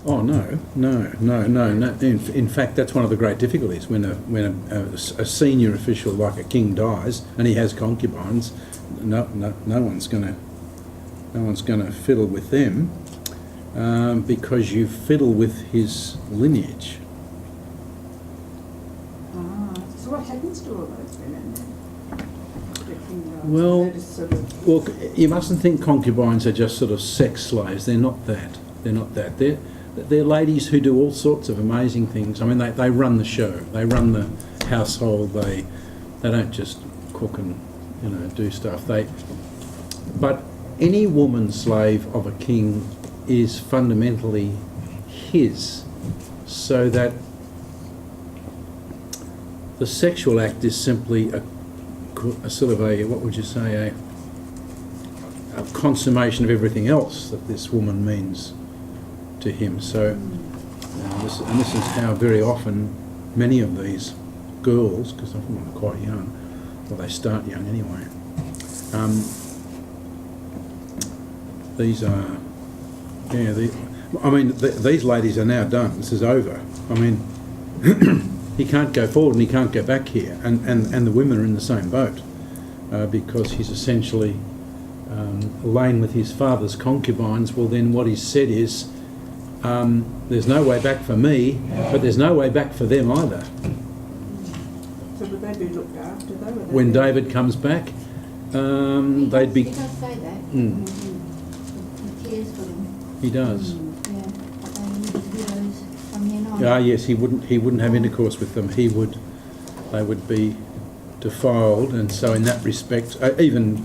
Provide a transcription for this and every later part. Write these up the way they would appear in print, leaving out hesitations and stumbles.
Oh no. In fact, that's one of the great difficulties when a senior official like a king dies and he has concubines. No one's going to fiddle with them because you fiddle with his lineage. So what happens to all those women then? Well, you mustn't think concubines are just sort of sex slaves. They're not that. They're ladies who do all sorts of amazing things. I mean, they run the show. They run the household. They don't just cook and do stuff. But any woman slave of a king is fundamentally his, so that the sexual act is simply a sort of what would you say, a consummation of everything else that this woman means to him. So, this is how very often many of these girls, because often they're quite young, well, they start young anyway. These are, these ladies are now done. This is over. I mean, he can't go forward and he can't go back here, and the women are in the same boat because he's essentially lain with his father's concubines. Well, then what he's said is, there's no way back for me, but there's no way back for them either. So would they be looked after though? When David comes back, they'd be... He does say that. Mm. He cares for them. He does. Yeah, but they need widows from then on. Ah, yes, he wouldn't have intercourse with them. They would be defiled, and so in that respect, even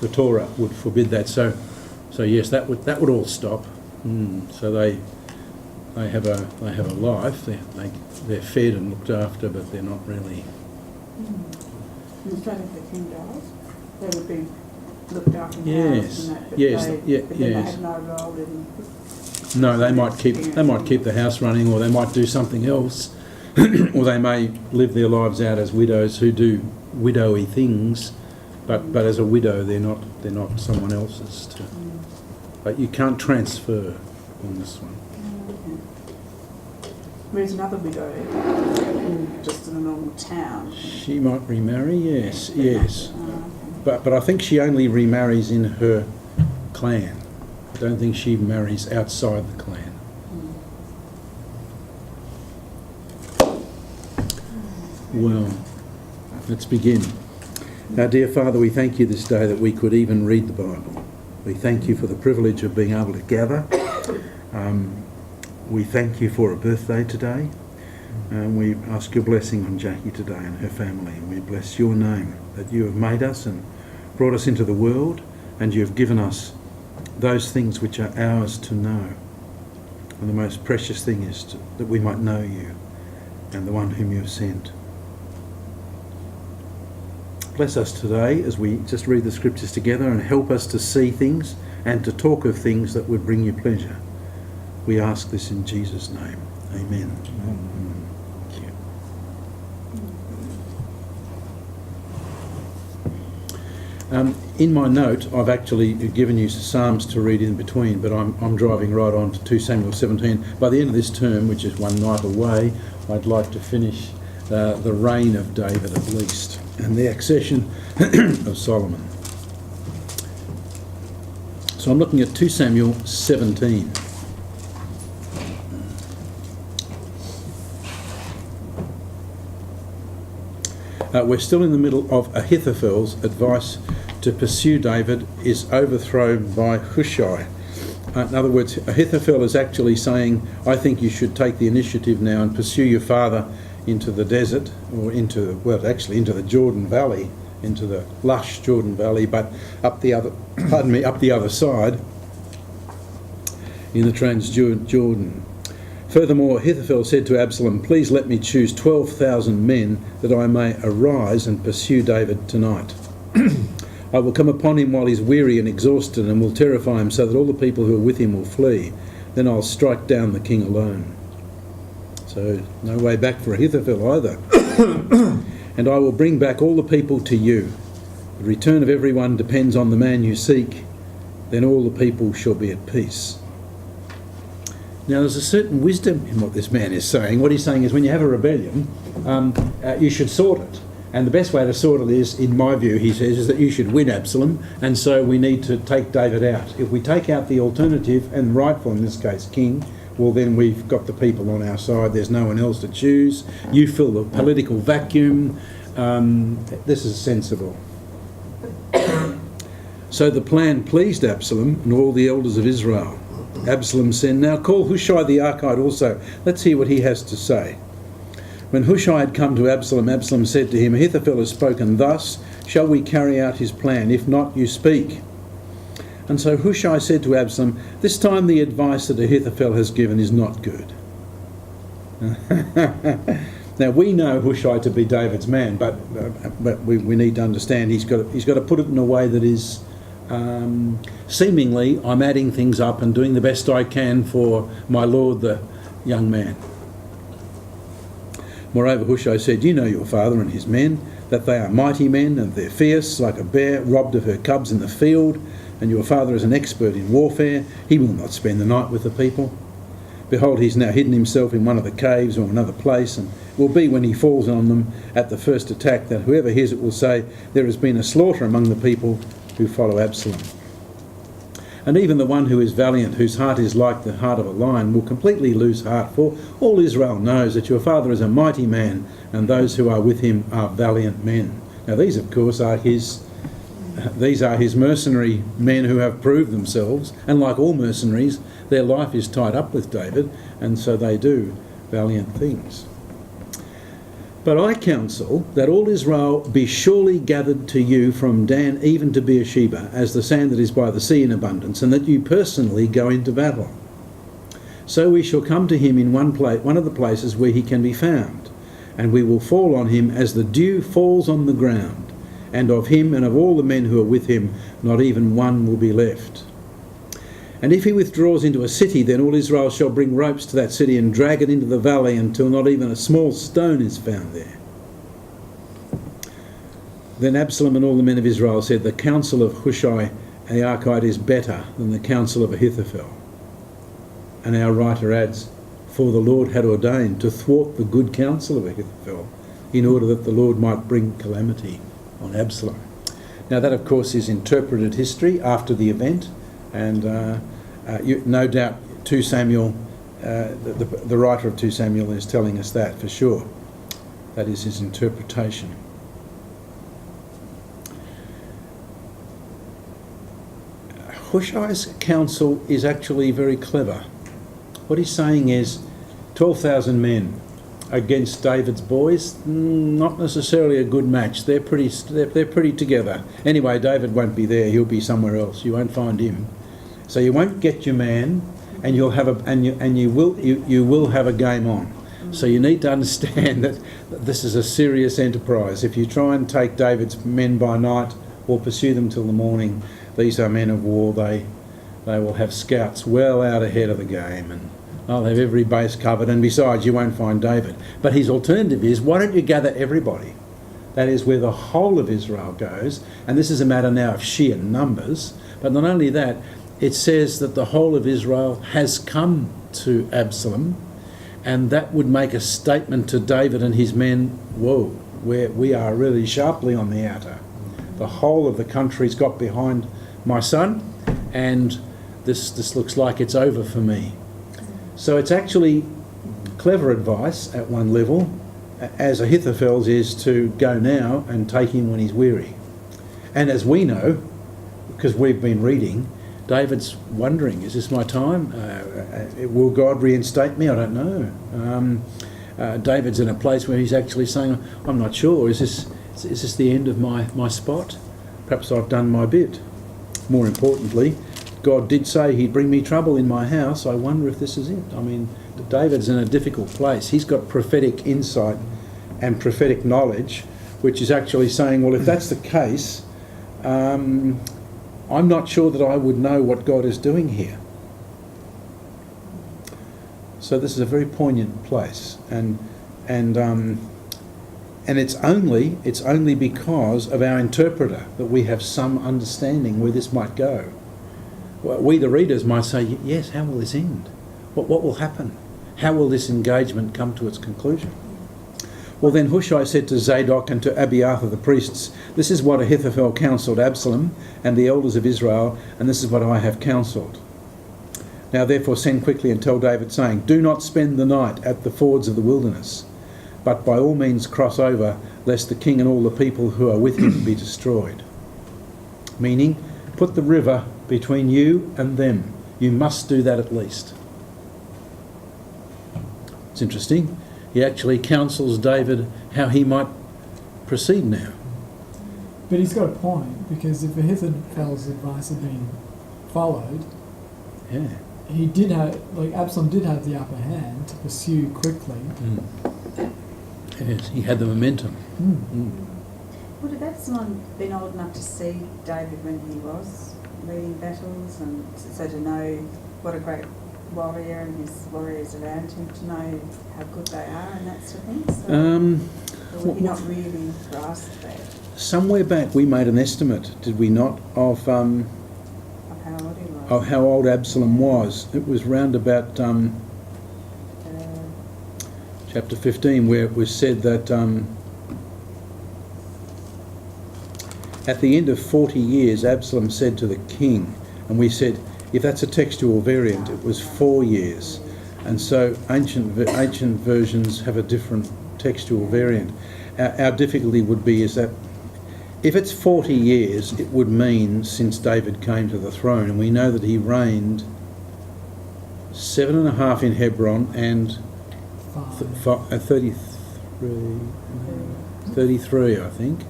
the Torah would forbid that. So yes, that would all stop. So they have a life. They're fed and looked after, but they're not really. And so if the king dies, they would be looked after. Yes, and that, but yes, they had no role in. No, they might keep the house running, or they might do something else, or they may live their lives out as widows who do widowy things, but as a widow they're not someone else's. But you can't transfer on this one. Whereas another widow, just in a normal town. She might remarry, yes. But I think she only remarries in her clan. I don't think she marries outside the clan. Well, let's begin. Our dear Father, we thank you this day that we could even read the Bible. We thank you for the privilege of being able to gather. We thank you for a birthday today. And we ask your blessing on Jackie today and her family. And we bless your name, that you have made us and brought us into the world, and you have given us those things which are ours to know. And the most precious thing is that we might know you and the one whom you have sent. Bless us today as we just read the scriptures together, and help us to see things and to talk of things that would bring you pleasure. We ask this in Jesus' name. Amen. Thank you. In my note, I've actually given you Psalms to read in between, but I'm driving right on to 2 Samuel 17. By the end of this term, which is one night away, I'd like to finish the reign of David at least, and the accession of Solomon. So I'm looking at 2 Samuel 17. We're still in the middle of Ahithophel's advice to pursue David is overthrown by Hushai. In other words, Ahithophel is actually saying, I think you should take the initiative now and pursue your father into the desert, or into the Jordan Valley, into the lush Jordan Valley, but up the other side in the Transjordan. Furthermore, Ahithophel said to Absalom, please let me choose 12,000 men that I may arise and pursue David tonight. I will come upon him while he's weary and exhausted, and will terrify him so that all the people who are with him will flee. Then I'll strike down the king alone. So no way back for Ahithophel either. And I will bring back all the people to you. The return of everyone depends on the man you seek. Then all the people shall be at peace. Now, there's a certain wisdom in what this man is saying. What he's saying is when you have a rebellion, you should sort it. And the best way to sort it is, in my view, he says, is that you should win Absalom, and so we need to take David out. If we take out the alternative, and rightful in this case, king, well then we've got the people on our side. There's no one else to choose. You fill the political vacuum. This is sensible. So the plan pleased Absalom and all the elders of Israel. Absalom said, "Now call Hushai the Archite also." Let's hear what he has to say. When Hushai had come to Absalom, Absalom said to him, "Ahithophel has spoken thus. Shall we carry out his plan? If not, you speak." And so Hushai said to Absalom, "This time the advice that Ahithophel has given is not good." Now we know Hushai to be David's man, but we need to understand he's got to put it in a way that is seemingly I'm adding things up and doing the best I can for my lord, the young man. Moreover, Hushai said, "You know your father and his men, that they are mighty men, and they're fierce, like a bear robbed of her cubs in the field, and your father is an expert in warfare. He will not spend the night with the people. Behold, he's now hidden himself in one of the caves or another place, and it will be when he falls on them at the first attack that whoever hears it will say, 'There has been a slaughter among the people who follow Absalom.' And even the one who is valiant, whose heart is like the heart of a lion, will completely lose heart, for all Israel knows that your father is a mighty man, and those who are with him are valiant men." Now these, of course, are his mercenary men who have proved themselves, and like all mercenaries, their life is tied up with David, and so they do valiant things. "But I counsel that all Israel be surely gathered to you from Dan even to Beersheba, as the sand that is by the sea in abundance, and that you personally go into battle. So we shall come to him in one of the places where he can be found, and we will fall on him as the dew falls on the ground, and of him and of all the men who are with him, not even one will be left. And if he withdraws into a city, then all Israel shall bring ropes to that city and drag it into the valley until not even a small stone is found there." Then Absalom and all the men of Israel said, "The counsel of Hushai the Archite is better than the counsel of Ahithophel." And our writer adds, "For the Lord had ordained to thwart the good counsel of Ahithophel, in order that the Lord might bring calamity on Absalom." Now that, of course, is interpreted history after the event, and no doubt 2 Samuel, the writer of 2 Samuel is telling us that for sure. That is his interpretation. Hushai's counsel is actually very clever. What he's saying is 12,000 men against David's boys, not necessarily a good match. They're pretty together. Anyway, David won't be there. He'll be somewhere else. You won't find him. So you won't get your man, and you will have a game on. So you need to understand that this is a serious enterprise. If you try and take David's men by night or pursue them till the morning, these are men of war. They will have scouts well out ahead of the game, and they'll have every base covered, and besides, you won't find David. But his alternative is, why don't you gather everybody? That is where the whole of Israel goes, and this is a matter now of sheer numbers. But not only that, it says that the whole of Israel has come to Absalom, and that would make a statement to David and his men, whoa, we are really sharply on the outer. The whole of the country's got behind my son, and this looks like it's over for me. So it's actually clever advice at one level, as Ahithophel's is to go now and take him when he's weary. And as we know, because we've been reading, David's wondering, is this my time? Will God reinstate me? I don't know. David's in a place where he's actually saying, I'm not sure. Is this the end of my spot? Perhaps I've done my bit. More importantly, God did say he'd bring me trouble in my house. I wonder if this is it. I mean, David's in a difficult place. He's got prophetic insight and prophetic knowledge, which is actually saying, well, if that's the case, I'm not sure that I would know what God is doing here. So this is a very poignant place, and it's only because of our interpreter that we have some understanding where this might go. Well, we the readers might say, yes, how will this end? What will happen? How will this engagement come to its conclusion? Well, then Hushai said to Zadok and to Abiathar the priests, "This is what Ahithophel counselled Absalom and the elders of Israel, and this is what I have counselled. Now therefore send quickly and tell David, saying, do not spend the night at the fords of the wilderness, but by all means cross over, lest the king and all the people who are with him be destroyed." Meaning, put the river between you and them. You must do that at least. It's interesting. He actually counsels David how he might proceed now. But he's got a point, because if Ahithophel's advice had been followed, Yeah. he did have, like Absalom did have the upper hand to pursue quickly. Yes, he had the momentum. Would have Absalom been old enough to see David when he was leading battles, and so to know what a great warrior and his warriors around him, to know how good they are and that sort of thing? So, or would he not really grasp that? Somewhere back we made an estimate, did we not, Of how old he was? of how old Absalom was. It was round about chapter 15, where it was said that at the end of 40 years Absalom said to the king, and we said if that's a textual variant it was 4 years, and so ancient versions have a different textual variant. Our difficulty would be is that if it's 40 years it would mean since David came to the throne, and we know that he reigned 7.5 in Hebron and 33, I think,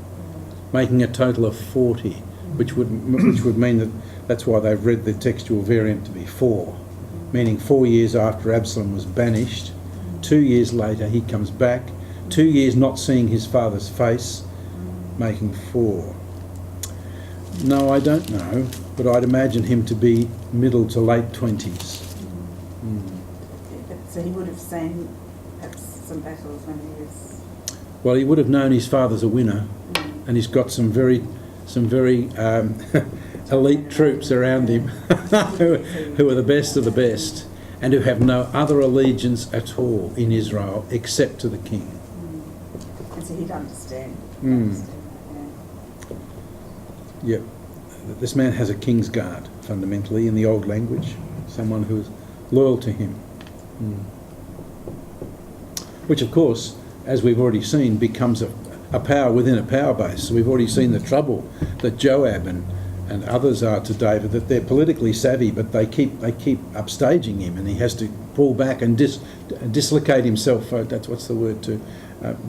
making a total of 40, which would mean that that's why they've read the textual variant to be 4, meaning 4 years after Absalom was banished. 2 years later he comes back, 2 years not seeing his father's face, making 4. No, I don't know, but I'd imagine him to be middle to late 20s. So he would have seen perhaps some battles when he was... Well, he would have known his father's a winner, and he's got some very elite troops around him who are the best of the best, and who have no other allegiance at all in Israel except to the king. And so he'd understand. Yep. This man has a king's guard, fundamentally, in the old language, someone who is loyal to him. Which, of course, as we've already seen, becomes a power within a power base. So we've already seen the trouble that Joab and others are to David, that they're politically savvy, but they keep upstaging him, and he has to pull back and dislocate himself. That's what's the word, to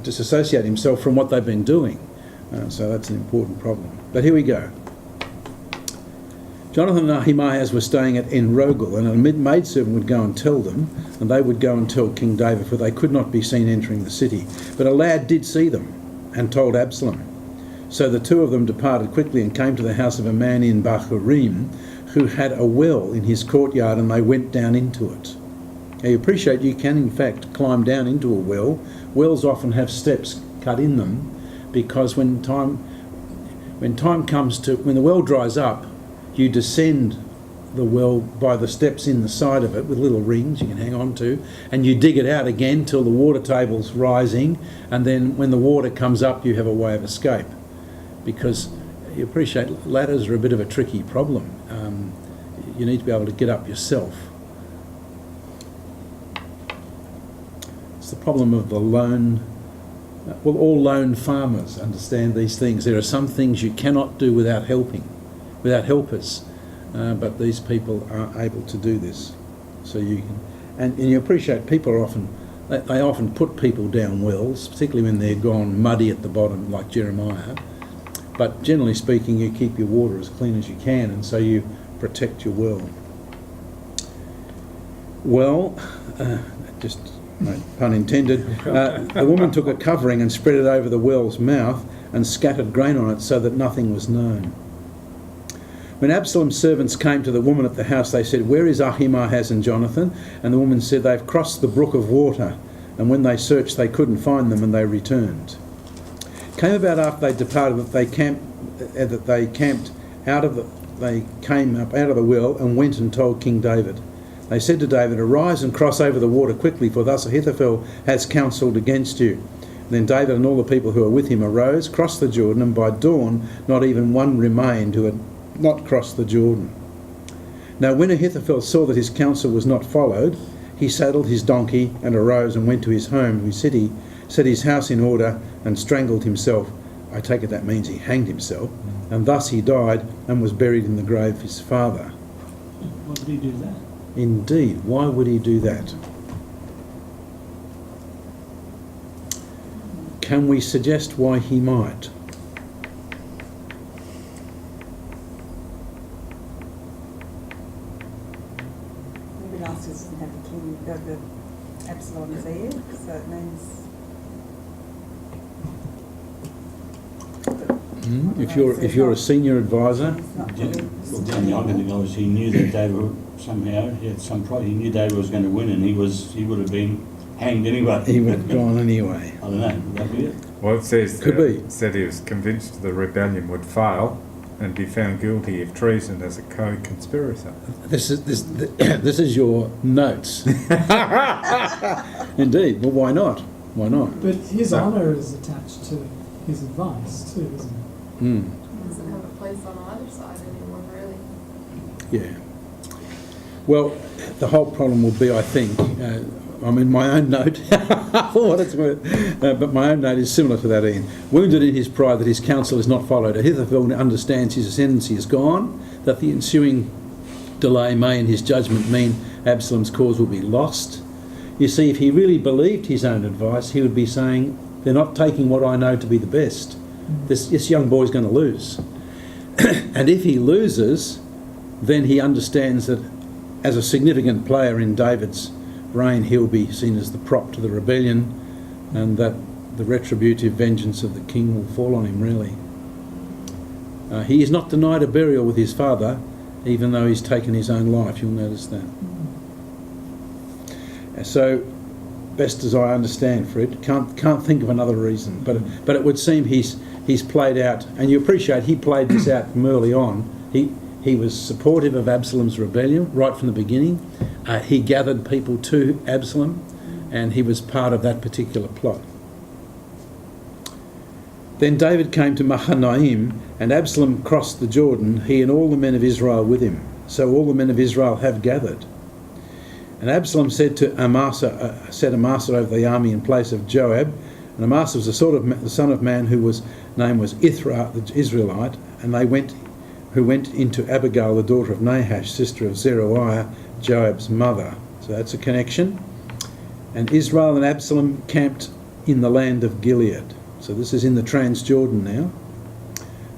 disassociate himself from what they've been doing. So that's an important problem. But here we go. Jonathan and Ahimaaz were staying at En-Rogel, and a maidservant would go and tell them, and they would go and tell King David, for they could not be seen entering the city. But a lad did see them, and told Absalom. So the two of them departed quickly and came to the house of a man in Bahurim, who had a well in his courtyard, and they went down into it. Now you appreciate you can in fact climb down into a well. Wells often have steps cut in them, because when the well dries up, you descend the well by the steps in the side of it with little rings you can hang on to, and you dig it out again till the water table's rising, and then when the water comes up you have a way of escape. Because you appreciate ladders are a bit of a tricky problem. You need to be able to get up yourself. It's the problem of the lone... Well, all lone farmers understand these things. There are some things you cannot do without helpers, but these people are able to do this. So you can, and you appreciate people are they often put people down wells, particularly when they're gone muddy at the bottom, like Jeremiah. But generally speaking, you keep your water as clean as you can, and so you protect your well. Well, just no pun intended, the woman took a covering and spread it over the well's mouth and scattered grain on it so that nothing was known. When Absalom's servants came to the woman at the house, they said, "Where is Ahimaaz and Jonathan?" And the woman said, "They've crossed the brook of water." And when they searched, they couldn't find them, and they returned. It came about after they departed that they came up out of the well and went and told King David. They said to David, "Arise and cross over the water quickly, for thus Ahithophel has counselled against you." Then David and all the people who were with him arose, crossed the Jordan, and by dawn not even one remained who had not crossed the Jordan. Now when Ahithophel saw that his counsel was not followed, he saddled his donkey and arose and went to his home, his city, set his house in order and strangled himself. I take it that means he hanged himself. And thus he died and was buried in the grave of his father. Why did he do that? Indeed, why would he do that? Can we suggest why he might? Maybe last year didn't have the king, the Absalom's heir, so it means. If you're a senior advisor, It's not Yeah. really- Well, Danny, I think obviously he knew that David somehow, he had some pride, he knew David was going to win and he would have been hanged anyway. he would have gone anyway. I don't know, would that be it? Well, it says Could be. said he was convinced the rebellion would fail and be found guilty of treason as a co-conspirator. This is your notes. Indeed. Well, why not? Why not? But his honour is attached to his advice too, isn't it? Hmm. Doesn't have a place on either side anymore, really. Yeah. Well, the whole problem will be, I think, my own note, for what it's worth, but my own note is similar to that, Ian. Wounded in his pride that his counsel is not followed, Ahithophel understands his ascendancy is gone, that the ensuing delay may in his judgment mean Absalom's cause will be lost. You see, if he really believed his own advice, he would be saying, they're not taking what I know to be the best. This young boy's going to lose. And if he loses, then he understands that as a significant player in David's reign, he'll be seen as the prop to the rebellion, and that the retributive vengeance of the king will fall on him, really. He is not denied a burial with his father, even though he's taken his own life. You'll notice that. So, best as I understand, Fred, can't think of another reason. But it would seem he's played out, and you appreciate he played this out from early on. He was supportive of Absalom's rebellion right from the beginning. He gathered people to Absalom, and he was part of that particular plot. Then David came to Mahanaim, and Absalom crossed the Jordan, he and all the men of Israel with him. So all the men of Israel have gathered. And Absalom said to Amasa, set Amasa over the army in place of Joab. And Amasa was the son of man whose name was Ithra, the Israelite, and who went into Abigail, the daughter of Nahash, sister of Zeruiah, Joab's mother. So that's a connection. And Israel and Absalom camped in the land of Gilead. So this is in the Transjordan now.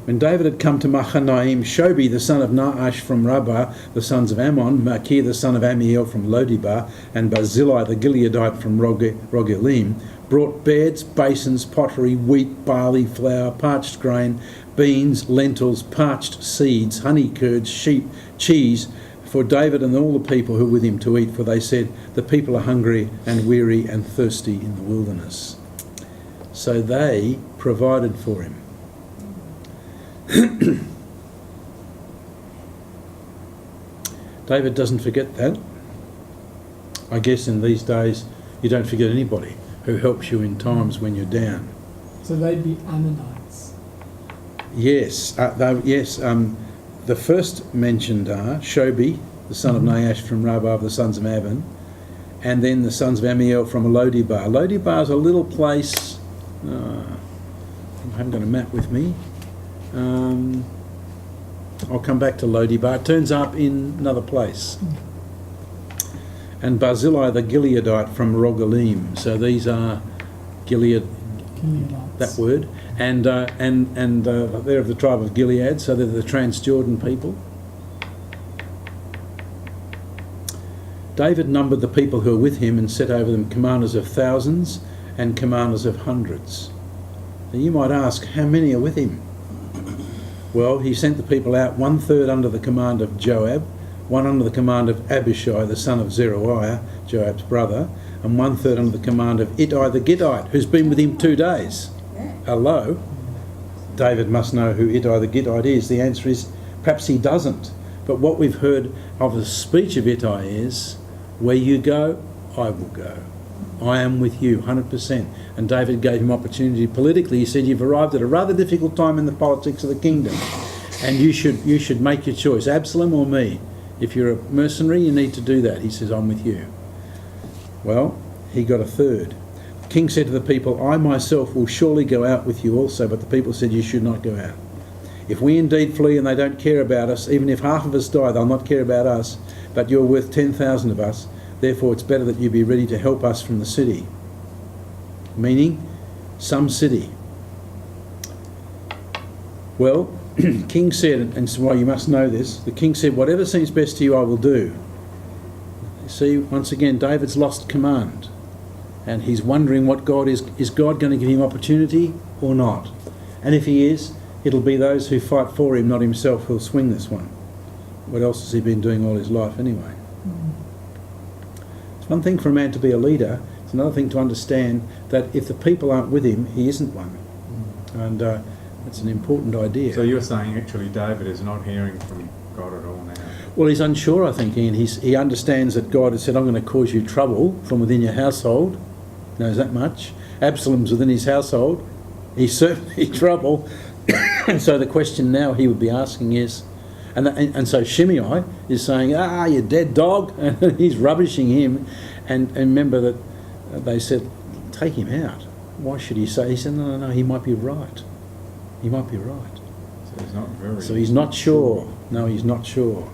When David had come to Mahanaim, Shobi, the son of Naash from Rabbah, the sons of Ammon, Machir, the son of Amiel from Lodibar, and Barzillai, the Gileadite from Rogelim, brought beds, basins, pottery, wheat, barley, flour, parched grain, beans, lentils, parched seeds, honey curds, sheep, cheese, for David and all the people who were with him to eat, for they said, the people are hungry and weary and thirsty in the wilderness. So they provided for him. David doesn't forget that. I guess in these days you don't forget anybody who helps you in times when you're down. So they'd be Ammonites. Yes, the first mentioned are Shobi, the son of Nahash from Rabbah of the sons of Ammon, and then the sons of Amiel from Lodibar. Lodibar is a little place, I haven't got a map with me. I'll come back to Lodibar. It turns up in another place. And Barzillai the Gileadite from Rogelim. So these are Gileadites. That word. And they're of the tribe of Gilead, so they're the Transjordan people. David numbered the people who were with him and set over them commanders of thousands and commanders of hundreds. Now you might ask, how many are with him? Well, he sent the people out 1/3 under the command of Joab, 1 under the command of Abishai, the son of Zeruiah, Joab's brother, and 1/3 under the command of Ittai the Gittite, who's been with him 2 days. Yeah. Hello? David must know who Ittai the Gittite is. The answer is perhaps he doesn't. But what we've heard of the speech of Ittai is Where you go, I will go. I am with you, 100%. And David gave him opportunity politically. He said, you've arrived at a rather difficult time in the politics of the kingdom, and you should make your choice, Absalom or me. If you're a mercenary, you need to do that. He says, I'm with you. Well, he got a third. The king said to the people, I myself will surely go out with you also. But the people said, you should not go out. If we indeed flee and they don't care about us, even if half of us die, they'll not care about us. But you're worth 10,000 of us. Therefore, it's better that you be ready to help us from the city. Meaning, some city. Well, king said, and so why you must know this, the king said, whatever seems best to you, I will do. You see, once again, David's lost command. And he's wondering what God is God going to give him opportunity or not? And if he is, it'll be those who fight for him, not himself, who'll swing this one. What else has he been doing all his life anyway? It's one thing for a man to be a leader. It's another thing to understand that if the people aren't with him, he isn't one. And it's an important idea. So you're saying actually David is not hearing from God at all now? Well, he's unsure, I think, Ian. He understands that God has said, I'm going to cause you trouble from within your household. He knows that much. Absalom's within his household. He's certainly trouble. And so the question now he would be asking is, and so Shimei is saying, you dead dog, and he's rubbishing him. And remember that they said, take him out. Why should he say? He said, no, he might be right. He might be right. So he's not very... So he's not sure. No, he's not sure.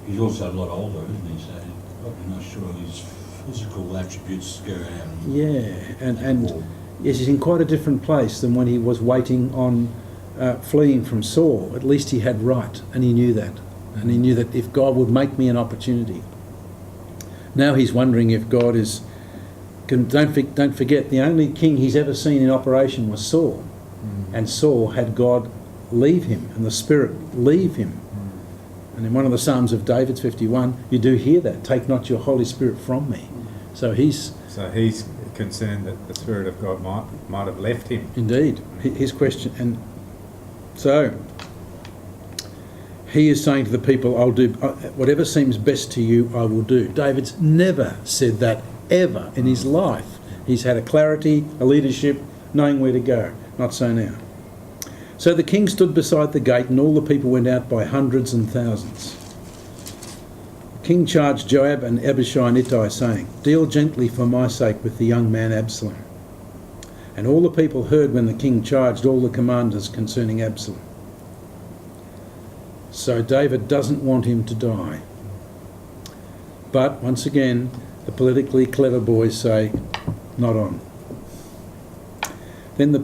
He's also a lot older, isn't he? So he's probably not sure his physical attributes go out. Yeah, and yes, he's in quite a different place than when he was waiting on fleeing from Saul. At least he had right, and he knew that. And he knew that if God would make me an opportunity. Now he's wondering if God is... Don't forget, the only king he's ever seen in operation was Saul. And Saul had God leave him, and the Spirit leave him. And in one of the Psalms of David's 51, you do hear that, take not your Holy Spirit from me. So he's concerned that the Spirit of God might have left him. Indeed. His question, and so he is saying to the people, I'll do whatever seems best to you, I will do. David's never said that ever in his life. He's had a clarity, a leadership, knowing where to go. Not so now. So the king stood beside the gate, and all the people went out by hundreds and thousands. The king charged Joab and Abishai and Ittai, saying, deal gently for my sake with the young man Absalom. And all the people heard when the king charged all the commanders concerning Absalom. So David doesn't want him to die. But once again, the politically clever boys say, not on. Then the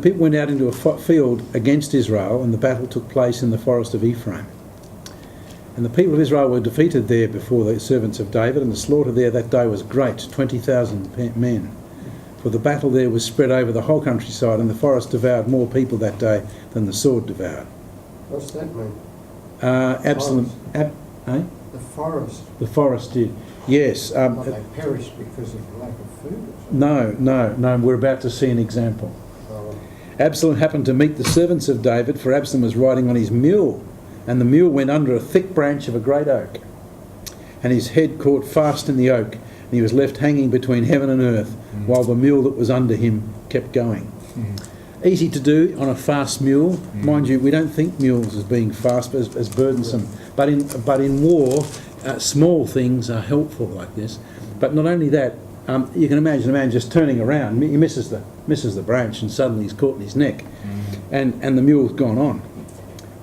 people went out into a field against Israel, and the battle took place in the forest of Ephraim. And the people of Israel were defeated there before the servants of David, and the slaughter there that day was great, 20,000 men. For the battle there was spread over the whole countryside, and the forest devoured more people that day than the sword devoured. What's that mean? Absalom... The forest. The forest did. Yes. Not they perished because of lack of food or something? No, we're about to see an example. Absalom happened to meet the servants of David, for Absalom was riding on his mule, and the mule went under a thick branch of a great oak, and his head caught fast in the oak, and he was left hanging between heaven and earth, while the mule that was under him kept going. Easy to do on a fast mule. Mind you, we don't think mules as being fast, as burdensome, but in war, small things are helpful like this. But not only that, you can imagine a man just turning around. He misses the branch, and suddenly he's caught in his neck, and the mule's gone on.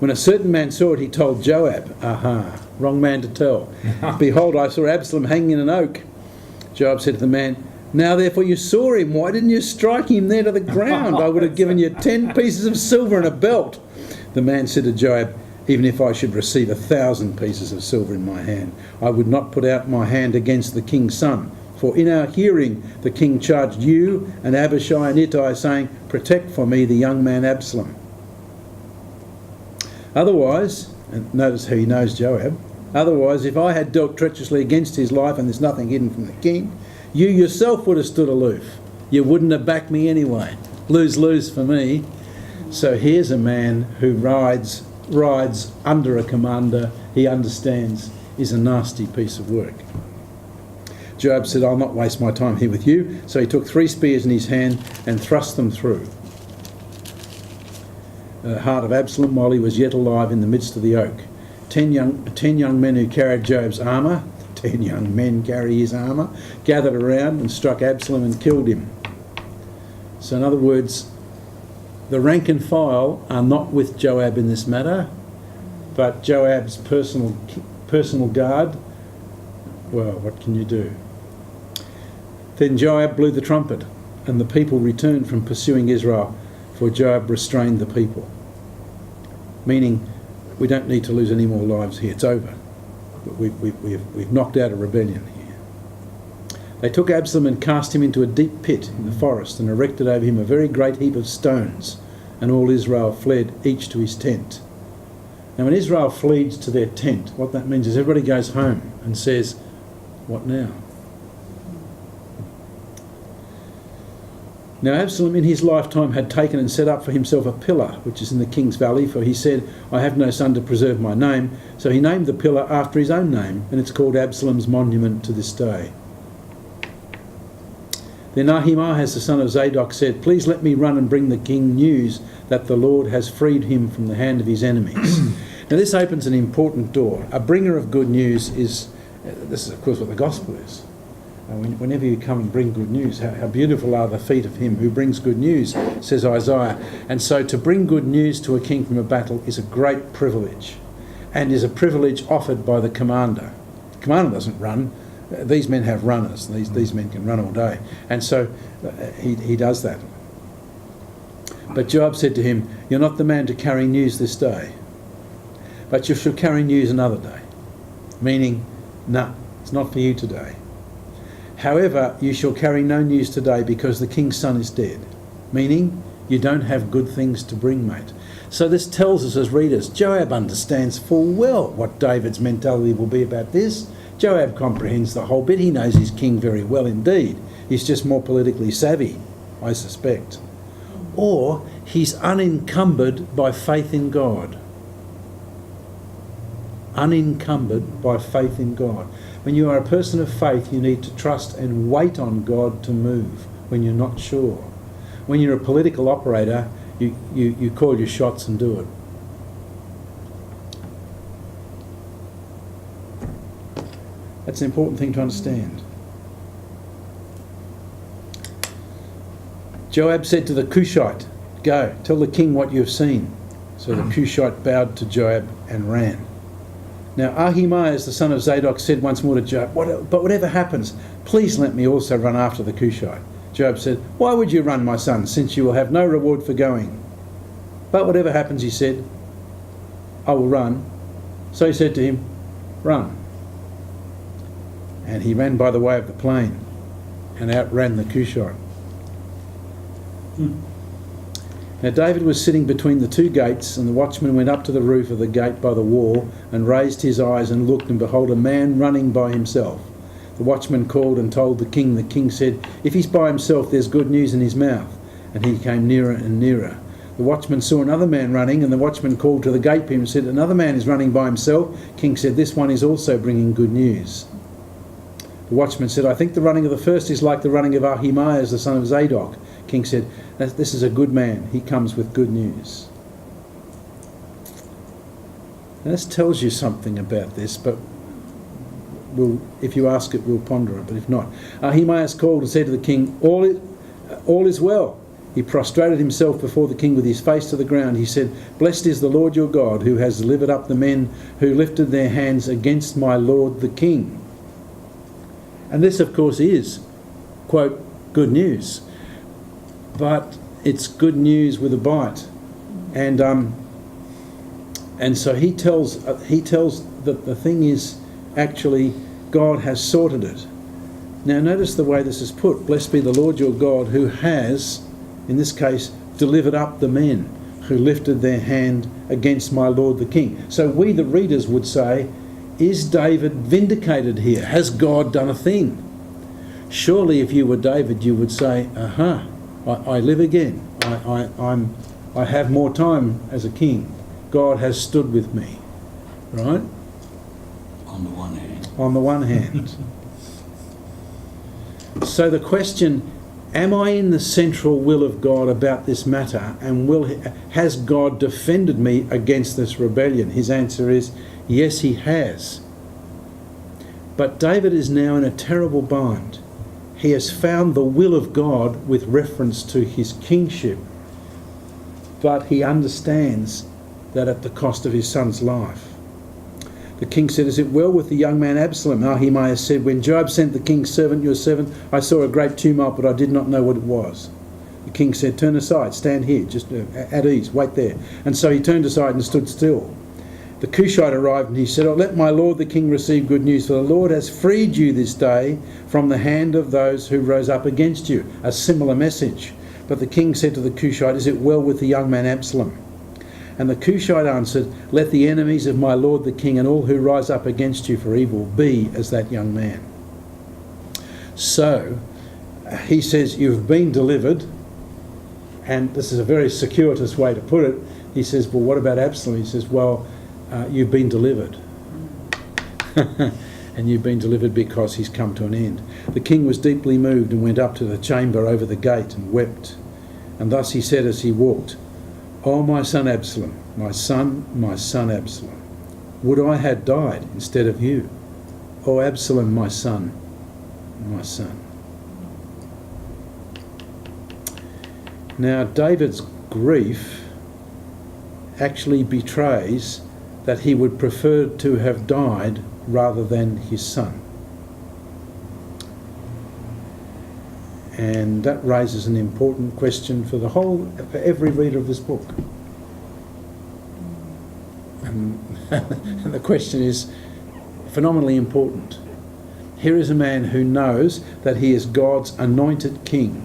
When a certain man saw it, he told Joab, wrong man to tell. Behold, I saw Absalom hanging in an oak. Joab said to the man, now therefore you saw him, why didn't you strike him there to the ground? I would have given you 10 pieces of silver and a belt. The man said to Joab, even if I should receive 1,000 pieces of silver in my hand, I would not put out my hand against the king's son. For in our hearing the king charged you and Abishai and Ittai, saying, protect for me the young man Absalom. Otherwise, and notice how he knows Joab, otherwise if I had dealt treacherously against his life and there's nothing hidden from the king, you yourself would have stood aloof. You wouldn't have backed me anyway. Lose-lose for me. So here's a man who rides under a commander. He understands is a nasty piece of work. Joab said, I'll not waste my time here with you. So he took 3 spears in his hand and thrust them through the heart of Absalom while he was yet alive in the midst of the oak. 10 young men who carried Joab's armour, 10 young men carry his armour, gathered around and struck Absalom and killed him. So in other words, the rank and file are not with Joab in this matter, but Joab's personal guard. Well, what can you do? Then Joab blew the trumpet, and the people returned from pursuing Israel, for Joab restrained the people. Meaning, we don't need to lose any more lives here. It's over. We've knocked out a rebellion here. They took Absalom and cast him into a deep pit in the forest, and erected over him a very great heap of stones, and all Israel fled, each to his tent. Now when Israel flees to their tent, what that means is everybody goes home and says, what now? Now Absalom in his lifetime had taken and set up for himself a pillar, which is in the king's valley, for he said, I have no son to preserve my name. So he named the pillar after his own name, and it's called Absalom's monument to this day. Then Ahimaaz the son of Zadok said, please let me run and bring the king news that the Lord has freed him from the hand of his enemies. Now this opens an important door. A bringer of good news is, this is of course what the gospel is. Whenever you come and bring good news, how beautiful are the feet of him who brings good news, says Isaiah. And so to bring good news to a king from a battle is a great privilege, and is a privilege offered by the commander. The commander doesn't run. These men have runners. These men can run all day. And so he does that. But Joab said to him, you're not the man to carry news this day, but you shall carry news another day. Meaning, no, it's not for you today. However, you shall carry no news today because the king's son is dead. Meaning, you don't have good things to bring, mate. So this tells us as readers, Joab understands full well what David's mentality will be about this. Joab comprehends the whole bit. He knows his king very well indeed. He's just more politically savvy, I suspect. Or he's unencumbered by faith in God. Unencumbered by faith in God. When you are a person of faith, you need to trust and wait on God to move when you're not sure. When you're a political operator, you call your shots and do it. That's an important thing to understand. Joab said to the Cushite, go, tell the king what you have seen. So the Cushite bowed to Joab and ran. Now Ahimaaz the son of Zadok said once more to Joab, but whatever happens, please let me also run after the Cushite. Joab said, why would you run, my son, since you will have no reward for going? But whatever happens, he said, I will run. So he said to him, run. And he ran by the way of the plain and outran the Cushite. Now David was sitting between the 2 gates, and the watchman went up to the roof of the gate by the wall and raised his eyes and looked, and behold, a man running by himself. The watchman called and told the king. The king said, if he's by himself, there's good news in his mouth. And he came nearer and nearer. The watchman saw another man running, and the watchman called to the gatekeeper and said, another man is running by himself. King said, this one is also bringing good news. The watchman said, I think the running of the first is like the running of Ahimaaz the son of Zadok. King said, this is a good man. He comes with good news. Now this tells you something about this, but if you ask it, we'll ponder it, but if not. Ahimaaz called and said to the king, all is well. He prostrated himself before the king with his face to the ground. He said, blessed is the Lord your God, who has delivered up the men who lifted their hands against my lord the king. And this, of course, is, quote, good news. But it's good news with a bite. And so he tells that the thing is actually God has sorted it. Now notice the way this is put. Blessed be the Lord your God, who has, in this case, delivered up the men who lifted their hand against my lord the king. So we, the readers, would say, is David vindicated here? Has God done a thing? Surely if you were David, you would say, I live again. I have more time as a king. God has stood with me. Right? On the one hand. on the one hand. So the question, am I in the central will of God about this matter, and has God defended me against this rebellion? His answer is, yes, he has. But David is now in a terrible bind. He has found the will of God with reference to his kingship, but he understands that at the cost of his son's life. The king said, is it well with the young man Absalom? Ahimaaz said, when Joab sent the king's servant, your servant, I saw a great tumult, but I did not know what it was. The king said, turn aside, stand here, just at ease, wait there. And so he turned aside and stood still. The Cushite arrived and he said, oh, let my lord the king receive good news, for the Lord has freed you this day from the hand of those who rose up against you. A similar message. But the king said to the Cushite, is it well with the young man Absalom? And the Cushite answered, let the enemies of my lord the king and all who rise up against you for evil be as that young man. So he says, you've been delivered, and this is a very circuitous way to put it. He says, well, what about Absalom? He says, well, you've been delivered. And you've been delivered because he's come to an end. The king was deeply moved and went up to the chamber over the gate and wept. And thus he said as he walked, oh, my son Absalom, my son Absalom, would I had died instead of you. Oh, Absalom, my son, my son. Now, David's grief actually betrays that he would prefer to have died rather than his son. And that raises an important question for every reader of this book. And the question is phenomenally important. Here is a man who knows that he is God's anointed king.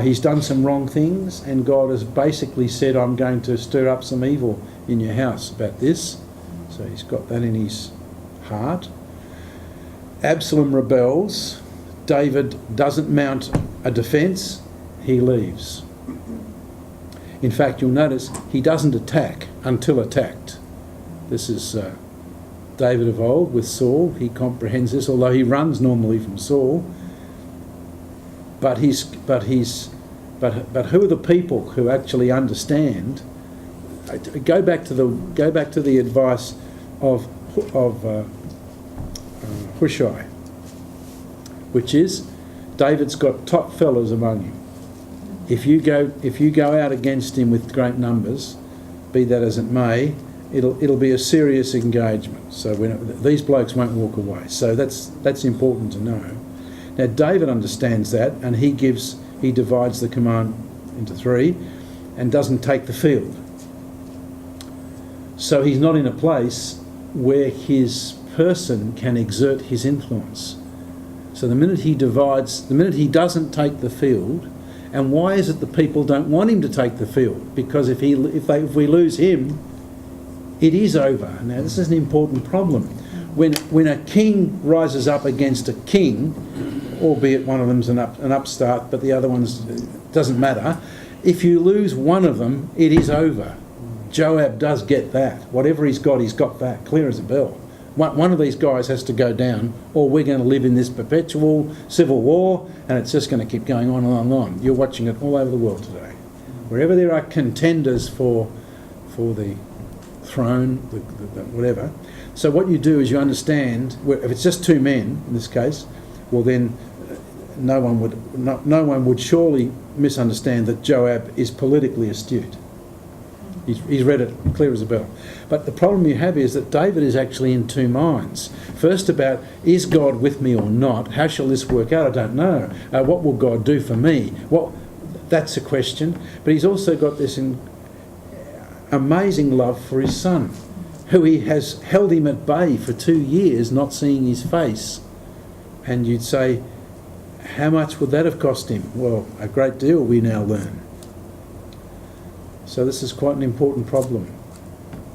He's done some wrong things, and God has basically said, I'm going to stir up some evil in your house about this. So he's got that in his heart. Absalom rebels. David doesn't mount a defence, he leaves. In fact, you'll notice he doesn't attack until attacked. This is David of old with Saul. He comprehends this, although he runs normally from Saul. But who are the people who actually understand? Go back to the advice of Hushai, which is David's got top fellas among him. If you go out against him with great numbers, be that as it may, it'll be a serious engagement. So these blokes won't walk away. So that's important to know. Now David understands that, and he divides the command into three, and doesn't take the field. So he's not in a place where his person can exert his influence. So the minute he doesn't take the field, and why is it the people don't want him to take the field? Because if we lose him, it is over. Now this is an important problem. When a king rises up against a king, albeit one of them's an upstart, but the other one's doesn't matter. If you lose one of them, it is over. Joab does get that. Whatever he's got that, clear as a bell. One of these guys has to go down, or we're going to live in this perpetual civil war, and it's just going to keep going on and on and on. You're watching it all over the world today. Wherever there are contenders for the throne, whatever. So what you do is you understand, if it's just two men in this case, well then no one would surely misunderstand that Joab is politically astute. He's read it clear as a bell. But the problem you have is that David is actually in two minds. First about, is God with me or not? How shall this work out? I don't know. What will God do for me? That's a question. But he's also got this amazing love for his son, who he has held him at bay for 2 years, not seeing his face. And you'd say, how much would that have cost him? Well, a great deal, we now learn. So this is quite an important problem.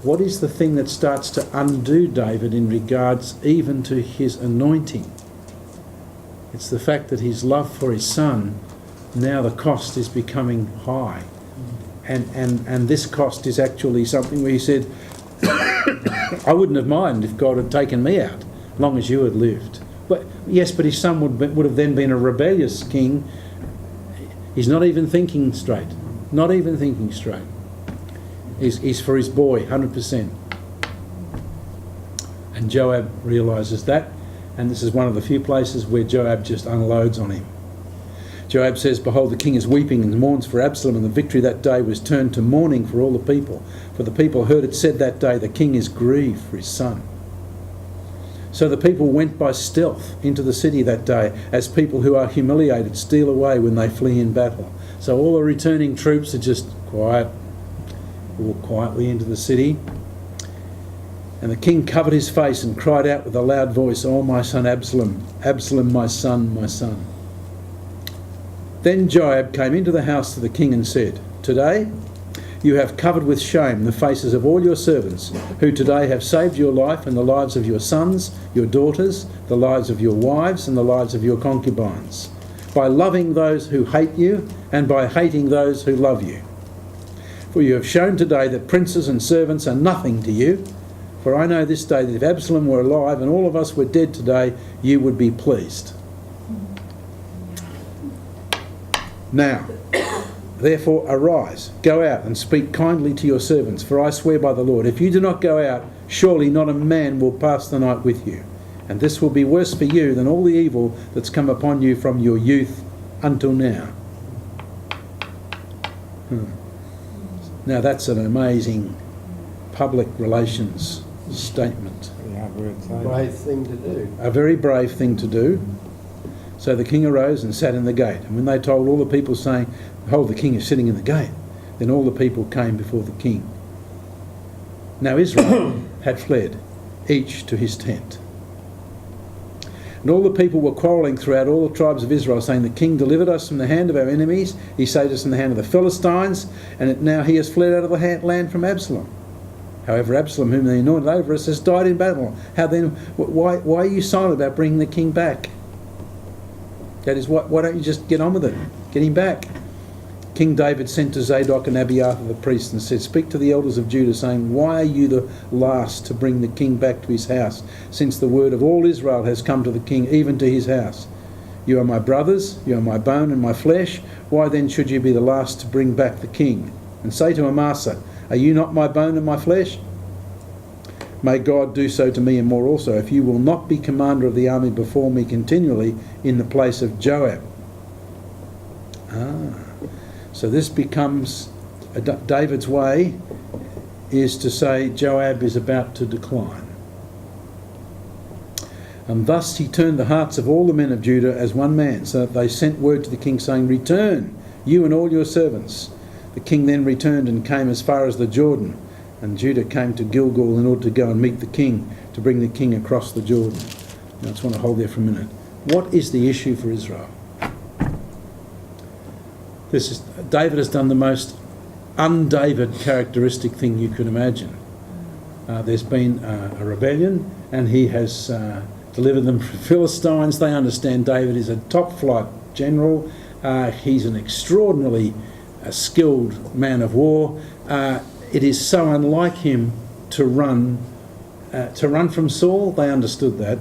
What is the thing that starts to undo David in regards even to his anointing? It's the fact that his love for his son, now the cost is becoming high. And this cost is actually something where he said, I wouldn't have minded if God had taken me out, as long as you had lived. But yes, but his son would have then been a rebellious king. He's not even thinking straight. Not even thinking straight. He's for his boy, 100%. And Joab realises that, and this is one of the few places where Joab just unloads on him. Joab says, "Behold, the king is weeping and mourns for Absalom, and the victory that day was turned to mourning for all the people. For the people heard it said that day, the king is grieved for his son." So the people went by stealth into the city that day, as people who are humiliated steal away when they flee in battle. So all the returning troops are just quiet, walk quietly into the city. And the king covered his face and cried out with a loud voice, "Oh, my son Absalom, Absalom, my son, my son." Then Joab came into the house to the king and said, "Today you have covered with shame the faces of all your servants, who today have saved your life and the lives of your sons, your daughters, the lives of your wives and the lives of your concubines, by loving those who hate you and by hating those who love you. For you have shown today that princes and servants are nothing to you. For I know this day that if Absalom were alive and all of us were dead today, you would be pleased. Now, therefore arise, go out and speak kindly to your servants, for I swear by the Lord, if you do not go out, surely not a man will pass the night with you. And this will be worse for you than all the evil that's come upon you from your youth until now." Now that's an amazing public relations statement. Yeah, words, eh? Brave thing to do. A very brave thing to do. So the king arose and sat in the gate. And when they told all the people, saying, "Behold, the king is sitting in the gate," then all the people came before the king. Now Israel had fled, each to his tent. And all the people were quarrelling throughout all the tribes of Israel, saying, "The king delivered us from the hand of our enemies. He saved us from the hand of the Philistines, and now he has fled out of the land from Absalom. However, Absalom, whom they anointed over us, has died in battle. How then, why are you silent about bringing the king back? That is, why don't you just get on with it? Get him back." King David sent to Zadok and Abiathar the priests and said, "Speak to the elders of Judah, saying, why are you the last to bring the king back to his house, since the word of all Israel has come to the king, even to his house? You are my brothers, you are my bone and my flesh. Why then should you be the last to bring back the king? And say to Amasa, are you not my bone and my flesh? May God do so to me and more also, if you will not be commander of the army before me continually in the place of Joab." So this becomes David's way, is to say Joab is about to decline. And thus he turned the hearts of all the men of Judah as one man, so that they sent word to the king saying, "Return, you and all your servants." The king then returned and came as far as the Jordan, and Judah came to Gilgal in order to go and meet the king, to bring the king across the Jordan. Now I just want to hold there for a minute. What is the issue for Israel? David has done the most un-David characteristic thing you could imagine. There's been a rebellion, and he has delivered them from Philistines. They understand David is a top-flight general. He's an extraordinarily skilled man of war. It is so unlike him to run from Saul. They understood that.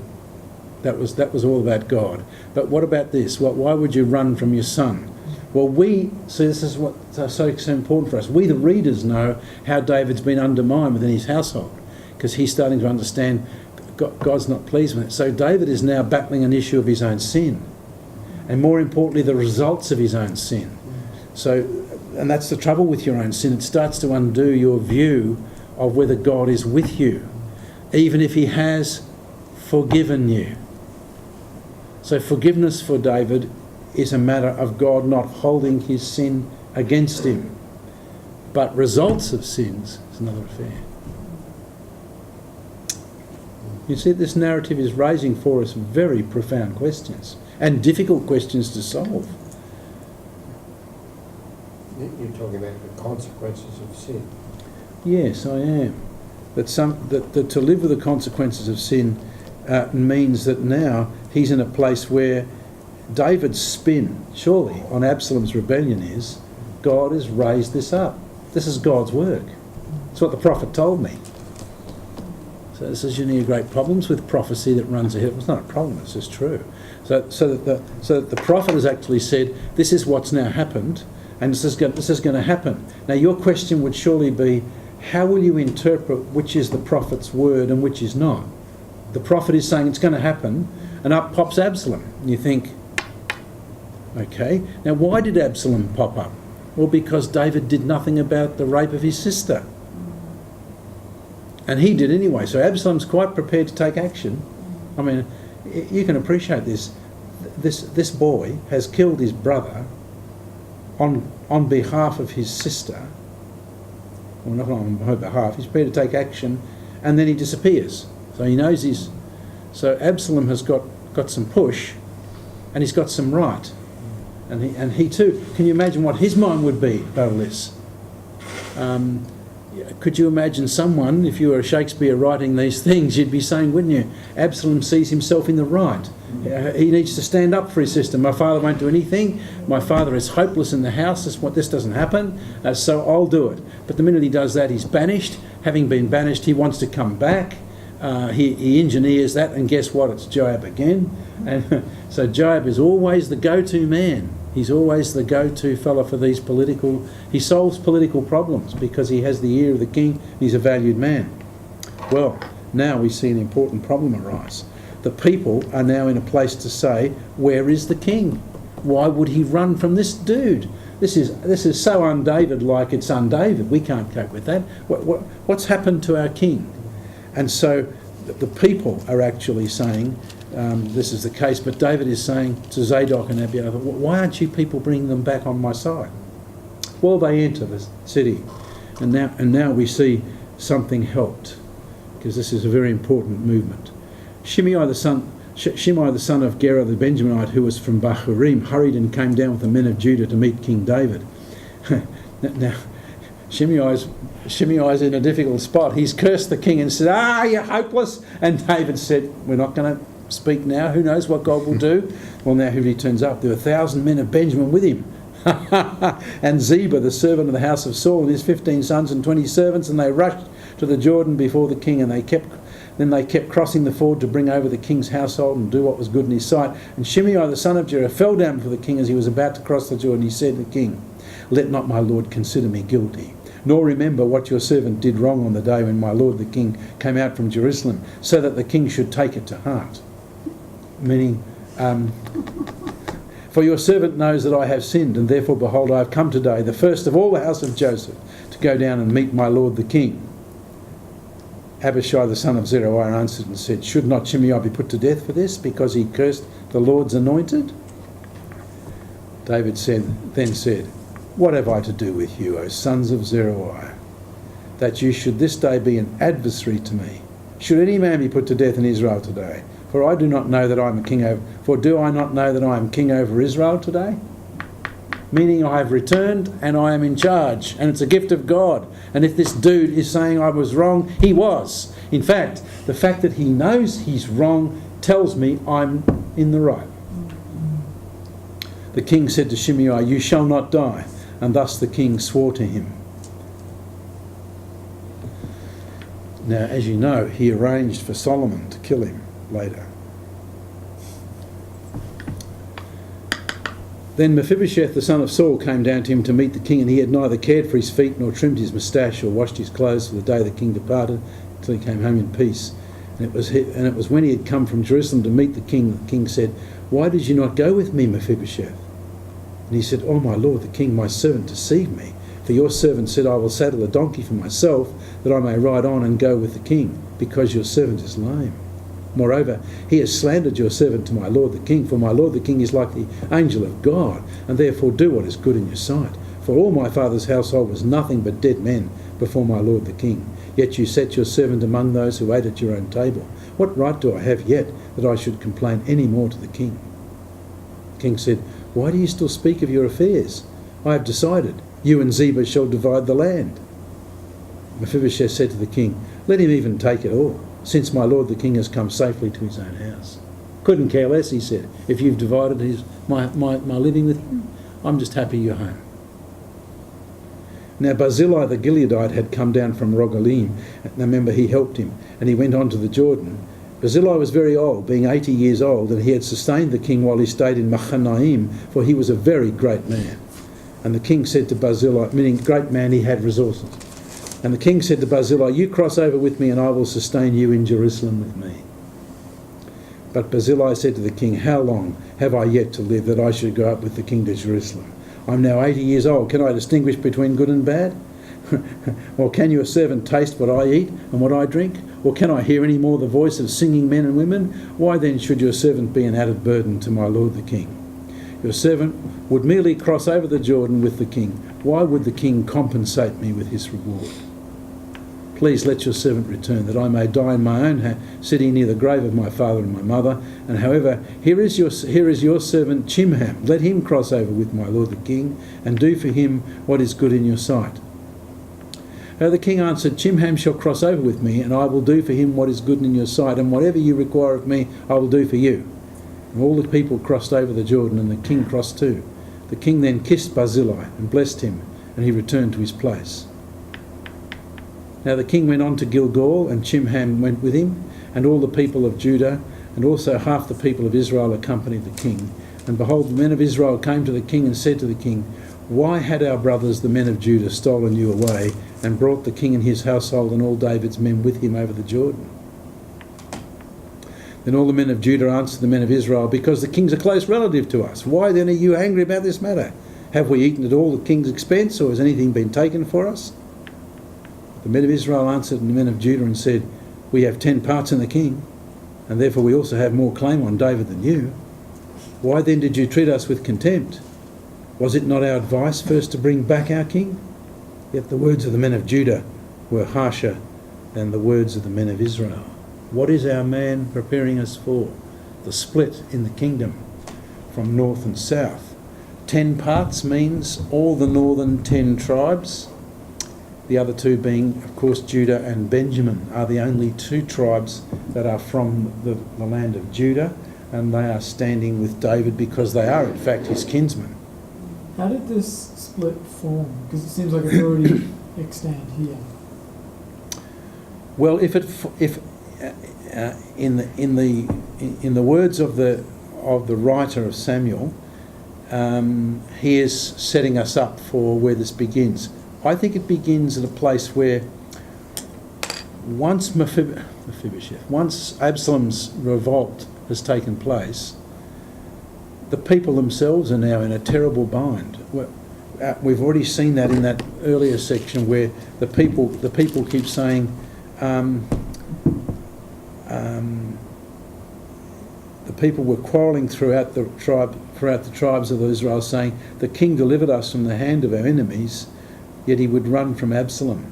That was all about God. But what about this? Why would you run from your son? Well, this is what's so important for us. We, the readers, know how David's been undermined within his household, because he's starting to understand God's not pleased with it. So David is now battling an issue of his own sin, and more importantly, the results of his own sin. And that's the trouble with your own sin. It starts to undo your view of whether God is with you, even if he has forgiven you. So forgiveness for David is a matter of God not holding his sin against him. But results of sins is another affair. You see, this narrative is raising for us very profound questions, and difficult questions to solve. You're talking about the consequences of sin. Yes, I am. That to live with the consequences of sin means that now he's in a place where David's spin, surely, on Absalom's rebellion is, God has raised this up. This is God's work. It's what the prophet told me. So this is any great problems with prophecy that runs ahead. It's not a problem, it's just true. So that the prophet has actually said, this is what's now happened, and this is going to happen. Now your question would surely be, how will you interpret which is the prophet's word and which is not? The prophet is saying it's going to happen, and up pops Absalom. And you think, okay, now why did Absalom pop up? Well, because David did nothing about the rape of his sister. And he did anyway, so Absalom's quite prepared to take action. I mean, you can appreciate this. This boy has killed his brother on behalf of his sister. Well, not on her behalf. He's prepared to take action, and then he disappears. So he knows he's... So Absalom has got some push, and he's got some right. And he too... Can you imagine what his mind would be about this? Could you imagine someone, if you were Shakespeare writing these things, you'd be saying, wouldn't you, Absalom sees himself in the right. He needs to stand up for his sister. My father won't do anything. My father is hopeless in the house. This doesn't happen, so I'll do it. But the minute he does that, he's banished. Having been banished, he wants to come back. He engineers that, and guess what? It's Joab again. And so Joab is always the go-to man. He's always the go-to fella for these political... He solves political problems because he has the ear of the king. He's a valued man. Well, now we see an important problem arise. The people are now in a place to say, where is the king? Why would he run from this dude? This is so un-David-like, it's un-David. We can't cope with that. What's happened to our king? And so the people are actually saying, this is the case, but David is saying to Zadok and Abiathar, why aren't you people bringing them back on my side? Well, they enter the city, and now we see something helped, because this is a very important movement. Shimei the son of Gera the Benjaminite, who was from Bahurim, hurried and came down with the men of Judah to meet King David. Now, Shimei's in a difficult spot. He's cursed the king and said, you're hopeless. And David said, we're not going to speak now. Who knows what God will do? Well, now he turns up. There were 1,000 men of Benjamin with him. And Ziba, the servant of the house of Saul, and his 15 sons and 20 servants, and they rushed to the Jordan before the king, and they kept crossing the ford to bring over the king's household and do what was good in his sight. And Shimei, the son of Gera, fell down before the king as he was about to cross the Jordan. He said to the king, let not my lord consider me guilty, nor remember what your servant did wrong on the day when my lord the king came out from Jerusalem, so that the king should take it to heart. Meaning, for your servant knows that I have sinned, and therefore, behold, I have come today, the first of all the house of Joseph, to go down and meet my lord the king. Abishai the son of Zeruiah answered and said, should not Shimei be put to death for this, because he cursed the Lord's anointed? David then said, what have I to do with you, O sons of Zeruiah, that you should this day be an adversary to me? Should any man be put to death in Israel today? For I do not know that I am a king over... For do I not know that I am king over Israel today? Meaning I have returned and I am in charge, and it's a gift of God. And if this dude is saying I was wrong, he was. In fact, the fact that he knows he's wrong tells me I'm in the right. The king said to Shimei, you shall not die. And thus the king swore to him. Now, as you know, he arranged for Solomon to kill him later. Then Mephibosheth, the son of Saul, came down to him to meet the king, and he had neither cared for his feet, nor trimmed his moustache, or washed his clothes for the day the king departed, until he came home in peace. And it was when he had come from Jerusalem to meet the king said, why did you not go with me, Mephibosheth? And he said, oh, my lord, the king, my servant, deceived me. For your servant said, I will saddle a donkey for myself, that I may ride on and go with the king, because your servant is lame. Moreover, he has slandered your servant to my lord the king, for my lord the king is like the angel of God, and therefore do what is good in your sight. For all my father's household was nothing but dead men before my lord the king. Yet you set your servant among those who ate at your own table. What right do I have yet that I should complain any more to the king? The king said, why do you still speak of your affairs? I have decided, you and Ziba shall divide the land. Mephibosheth said to the king, let him even take it all, since my lord the king has come safely to his own house. Couldn't care less, he said, if you've divided my living with him. I'm just happy you're home. Now Barzillai the Gileadite had come down from Rogelim. Now remember, he helped him, and he went on to the Jordan. Barzillai was very old, being 80 years old, and he had sustained the king while he stayed in Mahanaim, for he was a very great man. And the king said to Barzillai, meaning great man, he had resources. And the king said to Barzillai, "You cross over with me, and I will sustain you in Jerusalem with me." But Barzillai said to the king, "How long have I yet to live that I should go up with the king to Jerusalem? I'm now 80 years old. Can I distinguish between good and bad? Or can your servant taste what I eat and what I drink? Or can I hear any more the voice of singing men and women? Why then should your servant be an added burden to my lord the king? Your servant would merely cross over the Jordan with the king. Why would the king compensate me with his reward? Please let your servant return, that I may die in my own city near the grave of my father and my mother. And however, here is your servant Chimham. Let him cross over with my lord the king, and do for him what is good in your sight." The king answered, "Chimham shall cross over with me, and I will do for him what is good in your sight, and whatever you require of me, I will do for you." And all the people crossed over the Jordan, and the king crossed too. The king then kissed Barzillai and blessed him, and he returned to his place. Now the king went on to Gilgal, and Chimham went with him, and all the people of Judah, and also half the people of Israel accompanied the king. And behold, the men of Israel came to the king and said to the king, "Why had our brothers, the men of Judah, stolen you away, and brought the king and his household and all David's men with him over the Jordan?" Then all the men of Judah answered the men of Israel, "Because the king's a close relative to us. Why then are you angry about this matter? Have we eaten at all the king's expense, or has anything been taken for us?" The men of Israel answered the men of Judah and said, "We have 10 parts in the king, and therefore we also have more claim on David than you. Why then did you treat us with contempt? Was it not our advice first to bring back our king?" Yet the words of the men of Judah were harsher than the words of the men of Israel. What is our man preparing us for? The split in the kingdom from north and south. 10 parts means all the northern 10 tribes. The other 2 being, of course, Judah and Benjamin are the only 2 tribes that are from the land of Judah, and they are standing with David because they are, in fact, his kinsmen. How did this split form? Because it seems like it's already extant here. Well, in the words of the writer of Samuel, he is setting us up for where this begins. I think it begins at a place where once Absalom's revolt has taken place, the people themselves are now in a terrible bind. We've already seen that in that earlier section where the people keep saying, the people were quarrelling throughout the tribes of Israel, saying, "The king delivered us from the hand of our enemies, yet he would run from Absalom.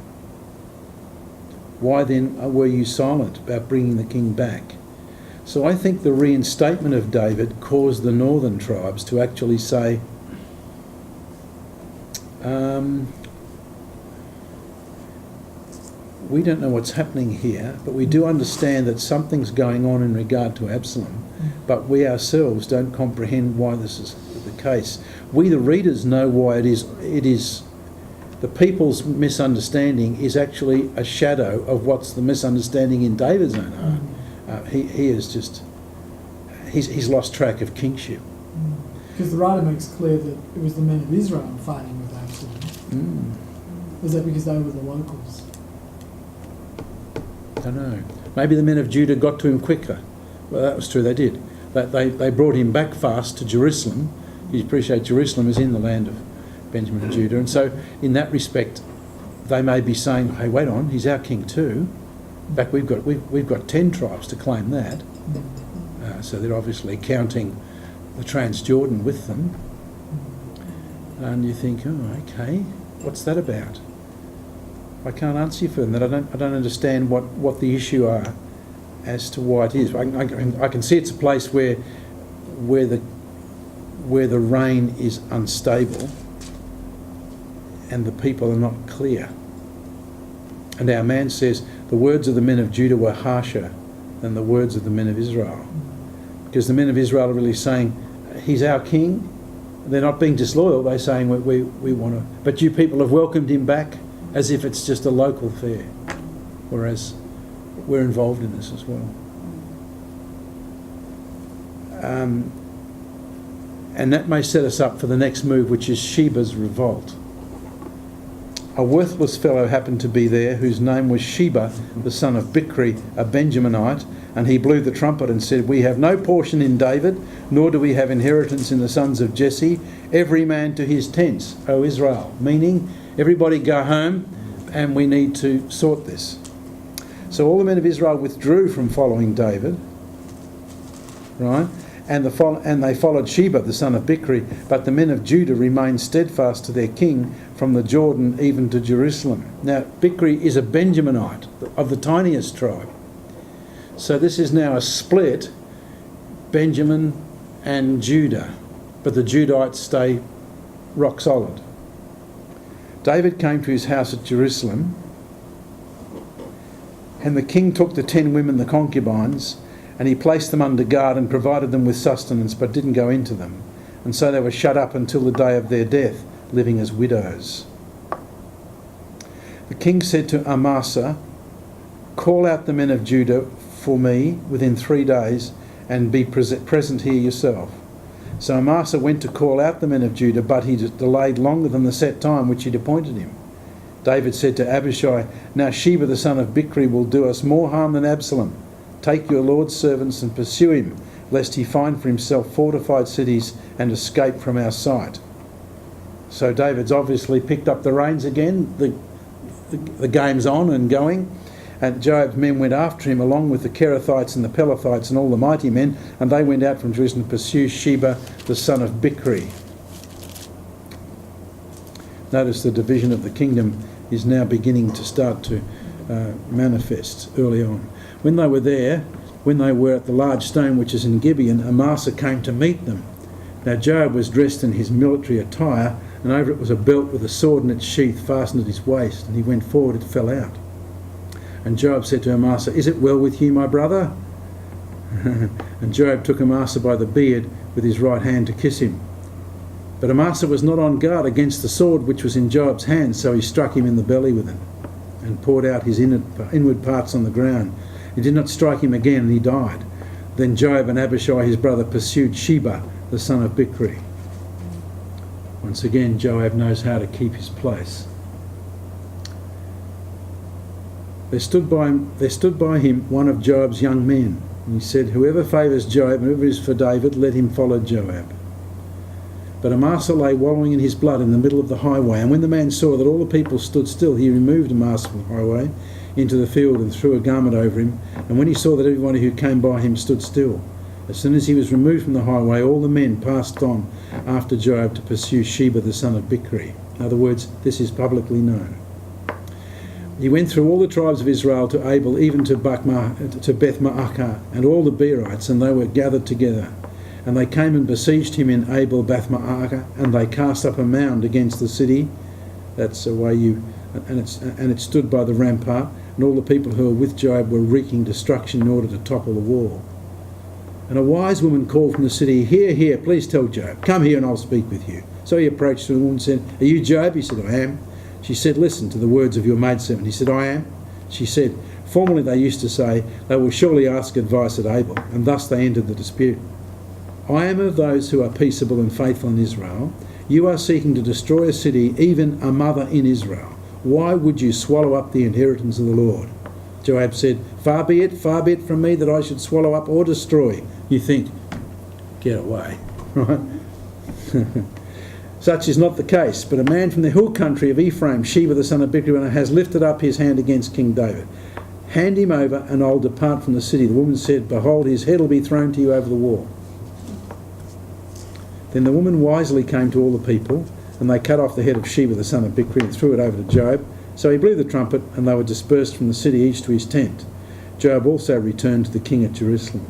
Why then were you silent about bringing the king back?" So I think the reinstatement of David caused the northern tribes to actually say, we don't know what's happening here, but we do understand that something's going on in regard to Absalom, but we ourselves don't comprehend why this is the case. We, the readers, know why it is. The people's misunderstanding is actually a shadow of what's the misunderstanding in David's own heart. He's lost track of kingship. Because the writer makes clear that it was the men of Israel fighting with Absalom. Was that because they were the locals? I don't know. Maybe the men of Judah got to him quicker. Well, that was true, they did. They brought him back fast to Jerusalem. You appreciate Jerusalem is in the land of Benjamin and Judah. And so in that respect, they may be saying, "Hey, wait on, he's our king too. In fact, we've got 10 tribes to claim that." So they're obviously counting the Transjordan with them. And you think, "Oh, okay, what's that about?" I can't answer you for that. I don't understand what the issue are as to why it is. I can see it's a place where the rain is unstable and the people are not clear. And our man says the words of the men of Judah were harsher than the words of the men of Israel. Because the men of Israel are really saying, "He's our king, They're not being disloyal, they're saying we want to... But you people have welcomed him back as if it's just a local affair, whereas we're involved in this as well. And that may set us up for the next move, which is Sheba's revolt. A worthless fellow happened to be there whose name was Sheba, the son of Bichri, a Benjaminite, and he blew the trumpet and said, "We have no portion in David, nor do we have inheritance in the sons of Jesse, every man to his tents, O Israel." Meaning, everybody go home and we need to sort this. So all the men of Israel withdrew from following David, right? And they followed Sheba, the son of Bichri, but the men of Judah remained steadfast to their king from the Jordan even to Jerusalem. Now, Bichri is a Benjaminite of the tiniest tribe. So this is now a split, Benjamin and Judah, but the Judites stay rock solid. David came to his house at Jerusalem, and the king took the 10 women, the concubines, and he placed them under guard and provided them with sustenance, but didn't go into them. And so they were shut up until the day of their death, living as widows. The king said to Amasa, "Call out the men of Judah for me within 3 days, and be present here yourself." So Amasa went to call out the men of Judah, but he delayed longer than the set time which he'd appointed him. David said to Abishai, "Now Sheba the son of Bichri will do us more harm than Absalom. Take your Lord's servants and pursue him, lest he find for himself fortified cities and escape from our sight." So David's obviously picked up the reins again. The game's on and going. And Joab's men went after him along with the Kerethites and the Pelethites and all the mighty men, and they went out from Jerusalem to pursue Sheba the son of Bichri. Notice the division of the kingdom is now beginning to start to manifest early on. When they were there, when they were at the large stone which is in Gibeon, Amasa came to meet them. Now Joab was dressed in his military attire, and over it was a belt with a sword in its sheath fastened at his waist, and he went forward, it fell out. And Joab said to Amasa, "Is it well with you, my brother?" And Joab took Amasa by the beard with his right hand to kiss him. But Amasa was not on guard against the sword which was in Joab's hand, so he struck him in the belly with it, and poured out his inward parts on the ground. He did not strike him again, and he died. Then Joab and Abishai his brother pursued Sheba, the son of Bichri. Once again, Joab knows how to keep his place. There stood by him one of Joab's young men, and he said, "Whoever favours Joab and whoever is for David, let him follow Joab." But Amasa lay wallowing in his blood in the middle of the highway, and when the man saw that all the people stood still, he removed Amasa from the highway into the field and threw a garment over him, and when he saw that everybody who came by him stood still, as soon as he was removed from the highway, all the men passed on after Joab to pursue Sheba the son of Bichri. In other words, this is publicly known. He went through all the tribes of Israel to Abel, even to Beth Maachah, and all the Beerites, and they were gathered together. And they came and besieged him in Abel Beth Maachah, and they cast up a mound against the city. That's the way and it stood by the rampart, and all the people who were with Joab were wreaking destruction in order to topple the wall. And a wise woman called from the city, "Here, here, please tell Joab, come here and I'll speak with you." So he approached the woman and said, "Are you Joab?" He said, "I am." She said, "Listen to the words of your maidservant." He said, "I am." She said, "Formerly they used to say, they will surely ask advice at Abel," and thus they entered the dispute. "I am of those who are peaceable and faithful in Israel. You are seeking to destroy a city, even a mother in Israel. Why would you swallow up the inheritance of the Lord?" Joab said, far be it from me that I should swallow up or destroy." You think, get away, right? Such is not the case, but a man from the hill country of Ephraim, Sheba the son of Bichri, has lifted up his hand against King David. Hand him over and I'll depart from the city. The woman said, "Behold, his head will be thrown to you over the wall." Then the woman wisely came to all the people, and they cut off the head of Sheba the son of Bichri and threw it over to Joab. So he blew the trumpet, and they were dispersed from the city, each to his tent. Joab also returned to the king at Jerusalem.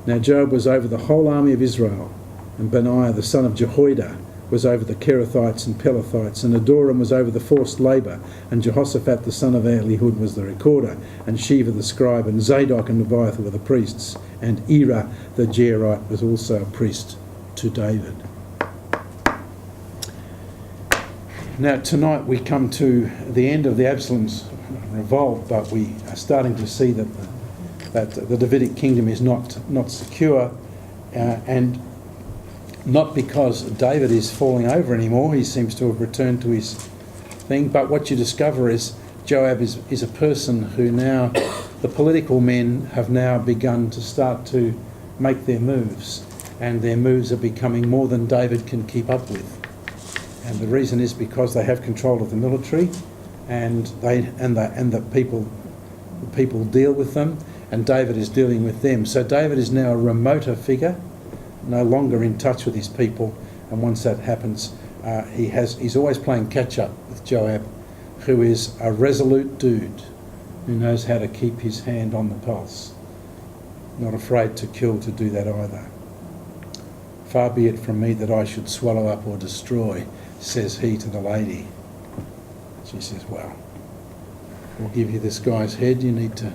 Now Joab was over the whole army of Israel, and Benaiah the son of Jehoiada was over the Kerethites and Pelethites, and Adoram was over the forced labour, and Jehoshaphat the son of Elihud was the recorder, and Sheva the scribe, and Zadok and Abiathar were the priests, and Ira the Jairite was also a priest to David. Now tonight we come to the end of the Absalom's revolt, but we are starting to see that the Davidic kingdom is not secure, and not because David is falling over anymore. He seems to have returned to his thing, but what you discover is Joab is a person who now, the political men have now begun to start to make their moves, and their moves are becoming more than David can keep up with. And the reason is because they have control of the military, and the people deal with them, and David is dealing with them. So David is now a remoter figure, no longer in touch with his people, and once that happens, he's always playing catch up with Joab, who is a resolute dude who knows how to keep his hand on the pulse, not afraid to kill to do that either. Far be it from me that I should swallow up or destroy, says he to the lady. She says, well, we'll give you this guy's head. You need to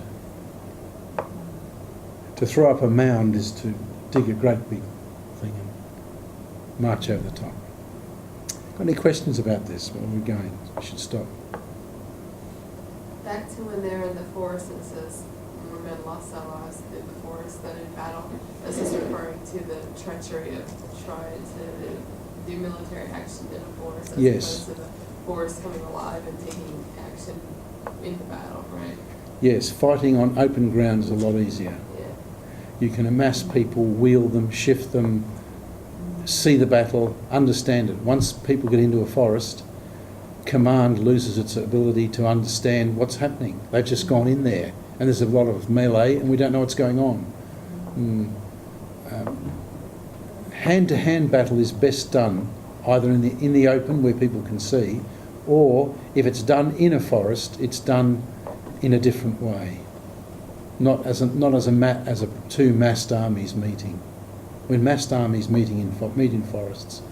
throw up a mound is to dig a great big thing and march over the top. Got any questions about this? Where are we going? We should stop. Back to when they're in the forest, and it says, men lost their lives in the forest than in battle. This is referring to the treachery of trying to do military action in a forest, as Yes. opposed to the forest coming alive and taking action in the battle, right? Yes, fighting on open ground is a lot easier. Yeah. You can amass people, wheel them, shift them, see the battle, understand it. Once people get into a forest, command loses its ability to understand what's happening. They've just gone in there, and there's a lot of melee, and we don't know what's going on. Hand-to-hand battle is best done either in the open where people can see, or if it's done in a forest, it's done in a different way. Not as two massed armies meeting. When massed armies meet in forests,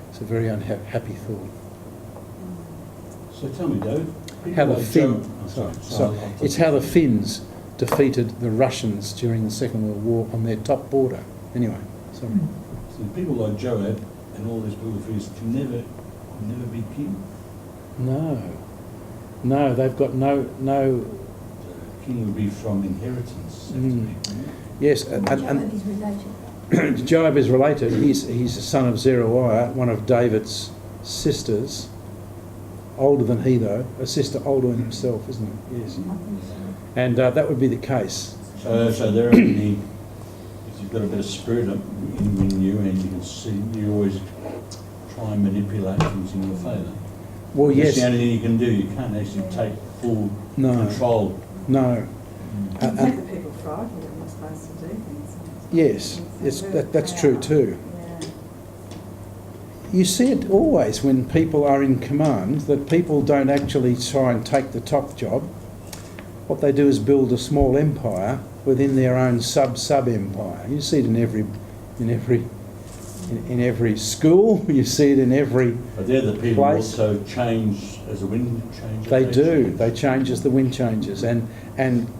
it's a very unhappy thought. So tell me, Dave. How the Finns. It's how the Finns defeated the Russians during the Second World War on their top border. Anyway, sorry. So people like Joab and all these people can never be king. No, they've got no. The king would be from inheritance. Yes, Joab is related. Joab is related. He's a son of Zeruiah, one of David's sisters. Older than he, though. A sister older than himself, isn't it? Yes. And that would be the case. So they're only, if you've got a bit of spirit in you, and you can see, you always try and manipulate things in your favour. Well, yes. That's the only thing you can do. You can't actually take full control. No. Make the people frightened that you're supposed to do things. Yes, that's true too. You see it always when people are in command, that people don't actually try and take the top job. What they do is build a small empire within their own sub-empire. You see it in every school. You see it in every But they're the people who place. also change as the wind changes. They do. They change as the wind changes, and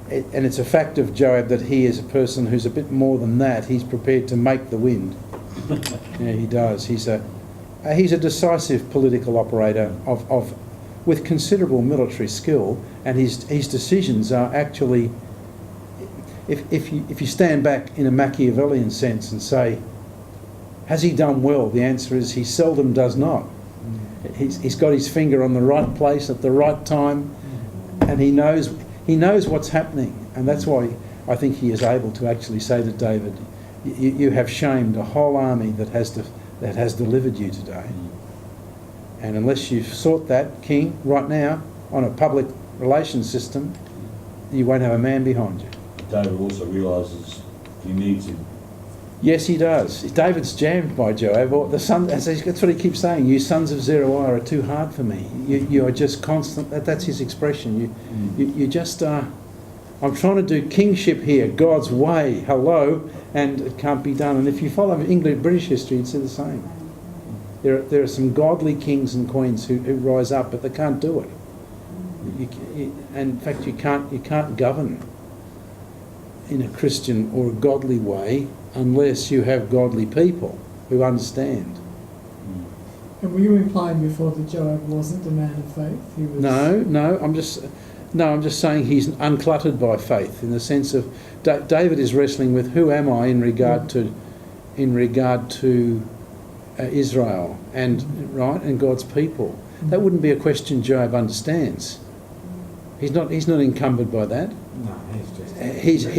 it's a fact of Joab that he is a person who's a bit more than that. He's prepared to make the wind. Yeah, he does. He's a decisive political operator with considerable military skill, and his decisions are actually, if you stand back in a Machiavellian sense and say, has he done well? The answer is he seldom does not. He's got his finger on the right place at the right time, and he knows what's happening, and that's why I think he is able to actually say to David, you have shamed a whole army that has delivered you today. And unless you sort that, King, right now, on a public relations system, you won't have a man behind you. David also realises he needs him. Yes, he does. David's jammed by Joab. Or that's what he keeps saying. You sons of Zeruiah are too hard for me. You are just constant. That's his expression. You just are. I'm trying to do kingship here, God's way. Hello, and it can't be done. And if you follow British history, you'd see the same. There are some godly kings and queens who rise up, but they can't do it. And in fact, you can't govern in a Christian or a godly way unless you have godly people who understand. And were you implying before that Joab wasn't a man of faith? He was. No. I'm just saying he's uncluttered by faith in the sense of David is wrestling with who am I in regard to Israel and God's people. That wouldn't be a question Joab understands. He's not encumbered by that. No, he's just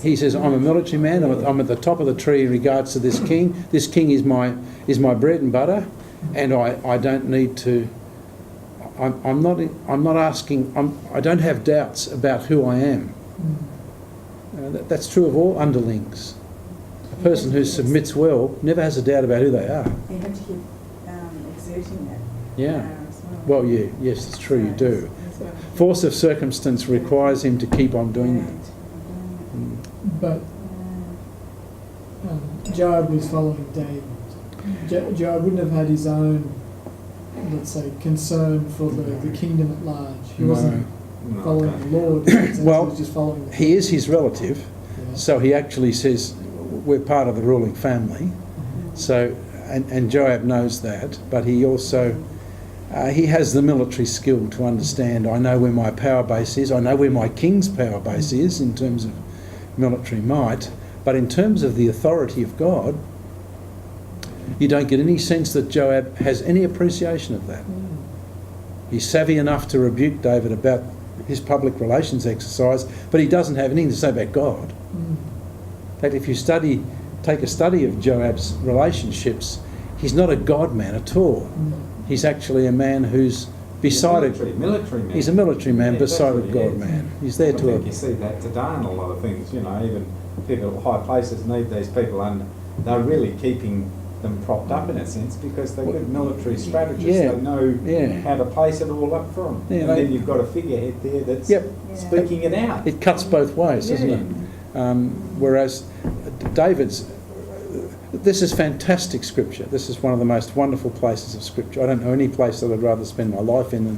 He says I'm a military man. I'm at the top of the tree in regards to this king. This king is my bread and butter, and I don't need to. I'm not asking. I don't have doubts about who I am. That's true of all underlings. A person who submits well never has a doubt about who they are. You have to keep exerting that. Yeah. As well. Well, yes, it's true. You do. Force of circumstance requires him to keep on doing that. But Joab was following David. Joab wouldn't have had his own, let's say, concern for the kingdom at large. He wasn't following the Lord. Well, he was just following the he is his relative, Yeah. so he actually says we're part of the ruling family. So, and Joab knows that, but he also he has the military skill to understand. I know where my power base is. I know where my king's power base is in terms of military might, but in terms of the authority of God, you don't get any sense that Joab has any appreciation of that. He's savvy enough to rebuke David about his public relations exercise, but he doesn't have anything to say about God. In fact, if you take a study of Joab's relationships, he's not a God man at all. He's actually a man who's beside military man. He's a military man beside a that's what he God is. man. He's there I to think you see that today in a lot of things, even people at high places need these people, and they're really keeping them propped up in a sense because they're good military strategists. Yeah. They know Yeah. how to place it all up for them. Yeah, and then you've got a figurehead there that's speaking it out. It cuts both ways, doesn't it? Whereas David's, this is fantastic scripture. This is one of the most wonderful places of scripture. I don't know any place that I'd rather spend my life in than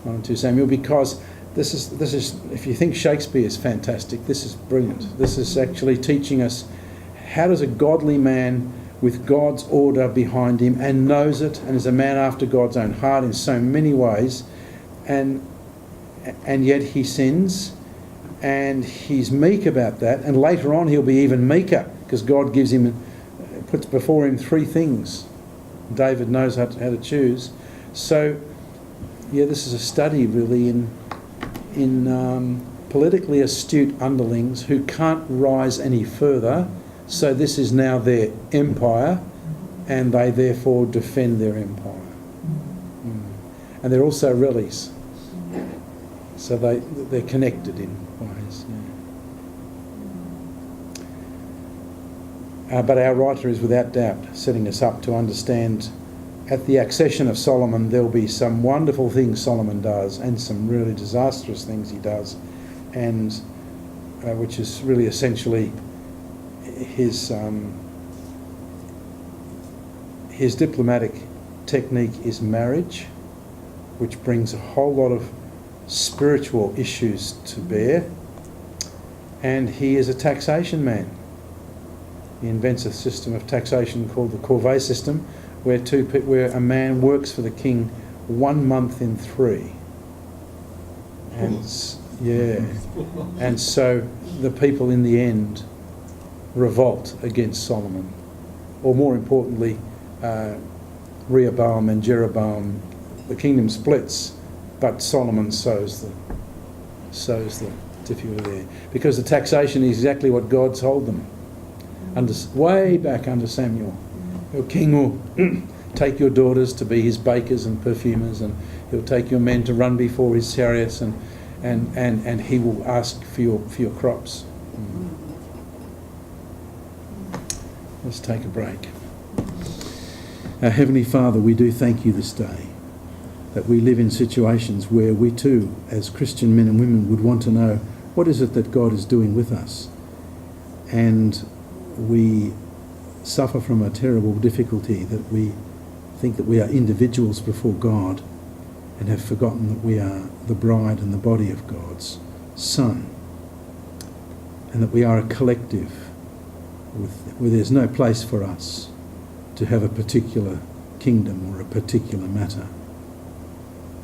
1 and 2 Samuel, because this is if you think Shakespeare is fantastic, this is brilliant. This is actually teaching us how does a godly man with God's order behind him and knows it and is a man after God's own heart in so many ways, and yet he sins, and he's meek about that, and later on he'll be even meeker because God puts before him 3 things. David knows how to choose. So, this is a study really in politically astute underlings who can't rise any further. So this is now their empire, and they therefore defend their empire. And they're also relis. So they're connected in ways. But our writer is without doubt setting us up to understand at the accession of Solomon there'll be some wonderful things Solomon does and some really disastrous things he does, and which is really essentially his diplomatic technique is marriage, which brings a whole lot of spiritual issues to bear, and he is a taxation man. He invents a system of taxation called the corvée system, where a man works for the king 1 month in 3. And so the people in the end revolt against Solomon, or more importantly, Rehoboam and Jeroboam. The kingdom splits, but Solomon sows the difficulty there, because the taxation is exactly what God told them. Way back under Samuel, your king will take your daughters to be his bakers and perfumers, and he'll take your men to run before his chariots, and he will ask for your crops. Let's take a break. Our Heavenly Father, we do thank you this day that we live in situations where we too, as Christian men and women, would want to know what is it that God is doing with us. And we suffer from a terrible difficulty that we think that we are individuals before God and have forgotten that we are the bride and the body of God's Son, and that we are a collective where there's no place for us to have a particular kingdom or a particular matter.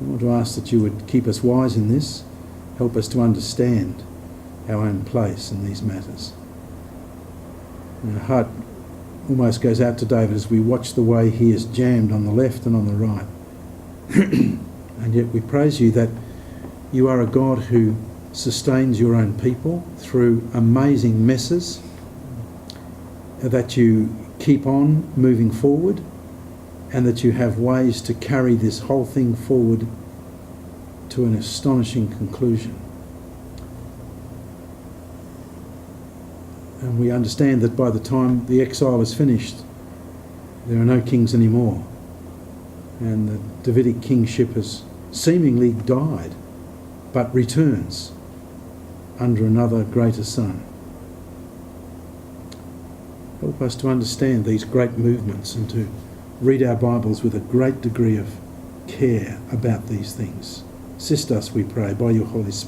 I want to ask that you would keep us wise in this, help us to understand our own place in these matters. And our heart almost goes out to David as we watch the way he is jammed on the left and on the right. And yet we praise you that you are a God who sustains your own people through amazing messes, that you keep on moving forward, and that you have ways to carry this whole thing forward to an astonishing conclusion. And we understand that by the time the exile is finished, there are no kings anymore, and the Davidic kingship has seemingly died, but returns under another greater son. Help us to understand these great movements and to read our Bibles with a great degree of care about these things. Assist us, we pray, by your Holy Spirit.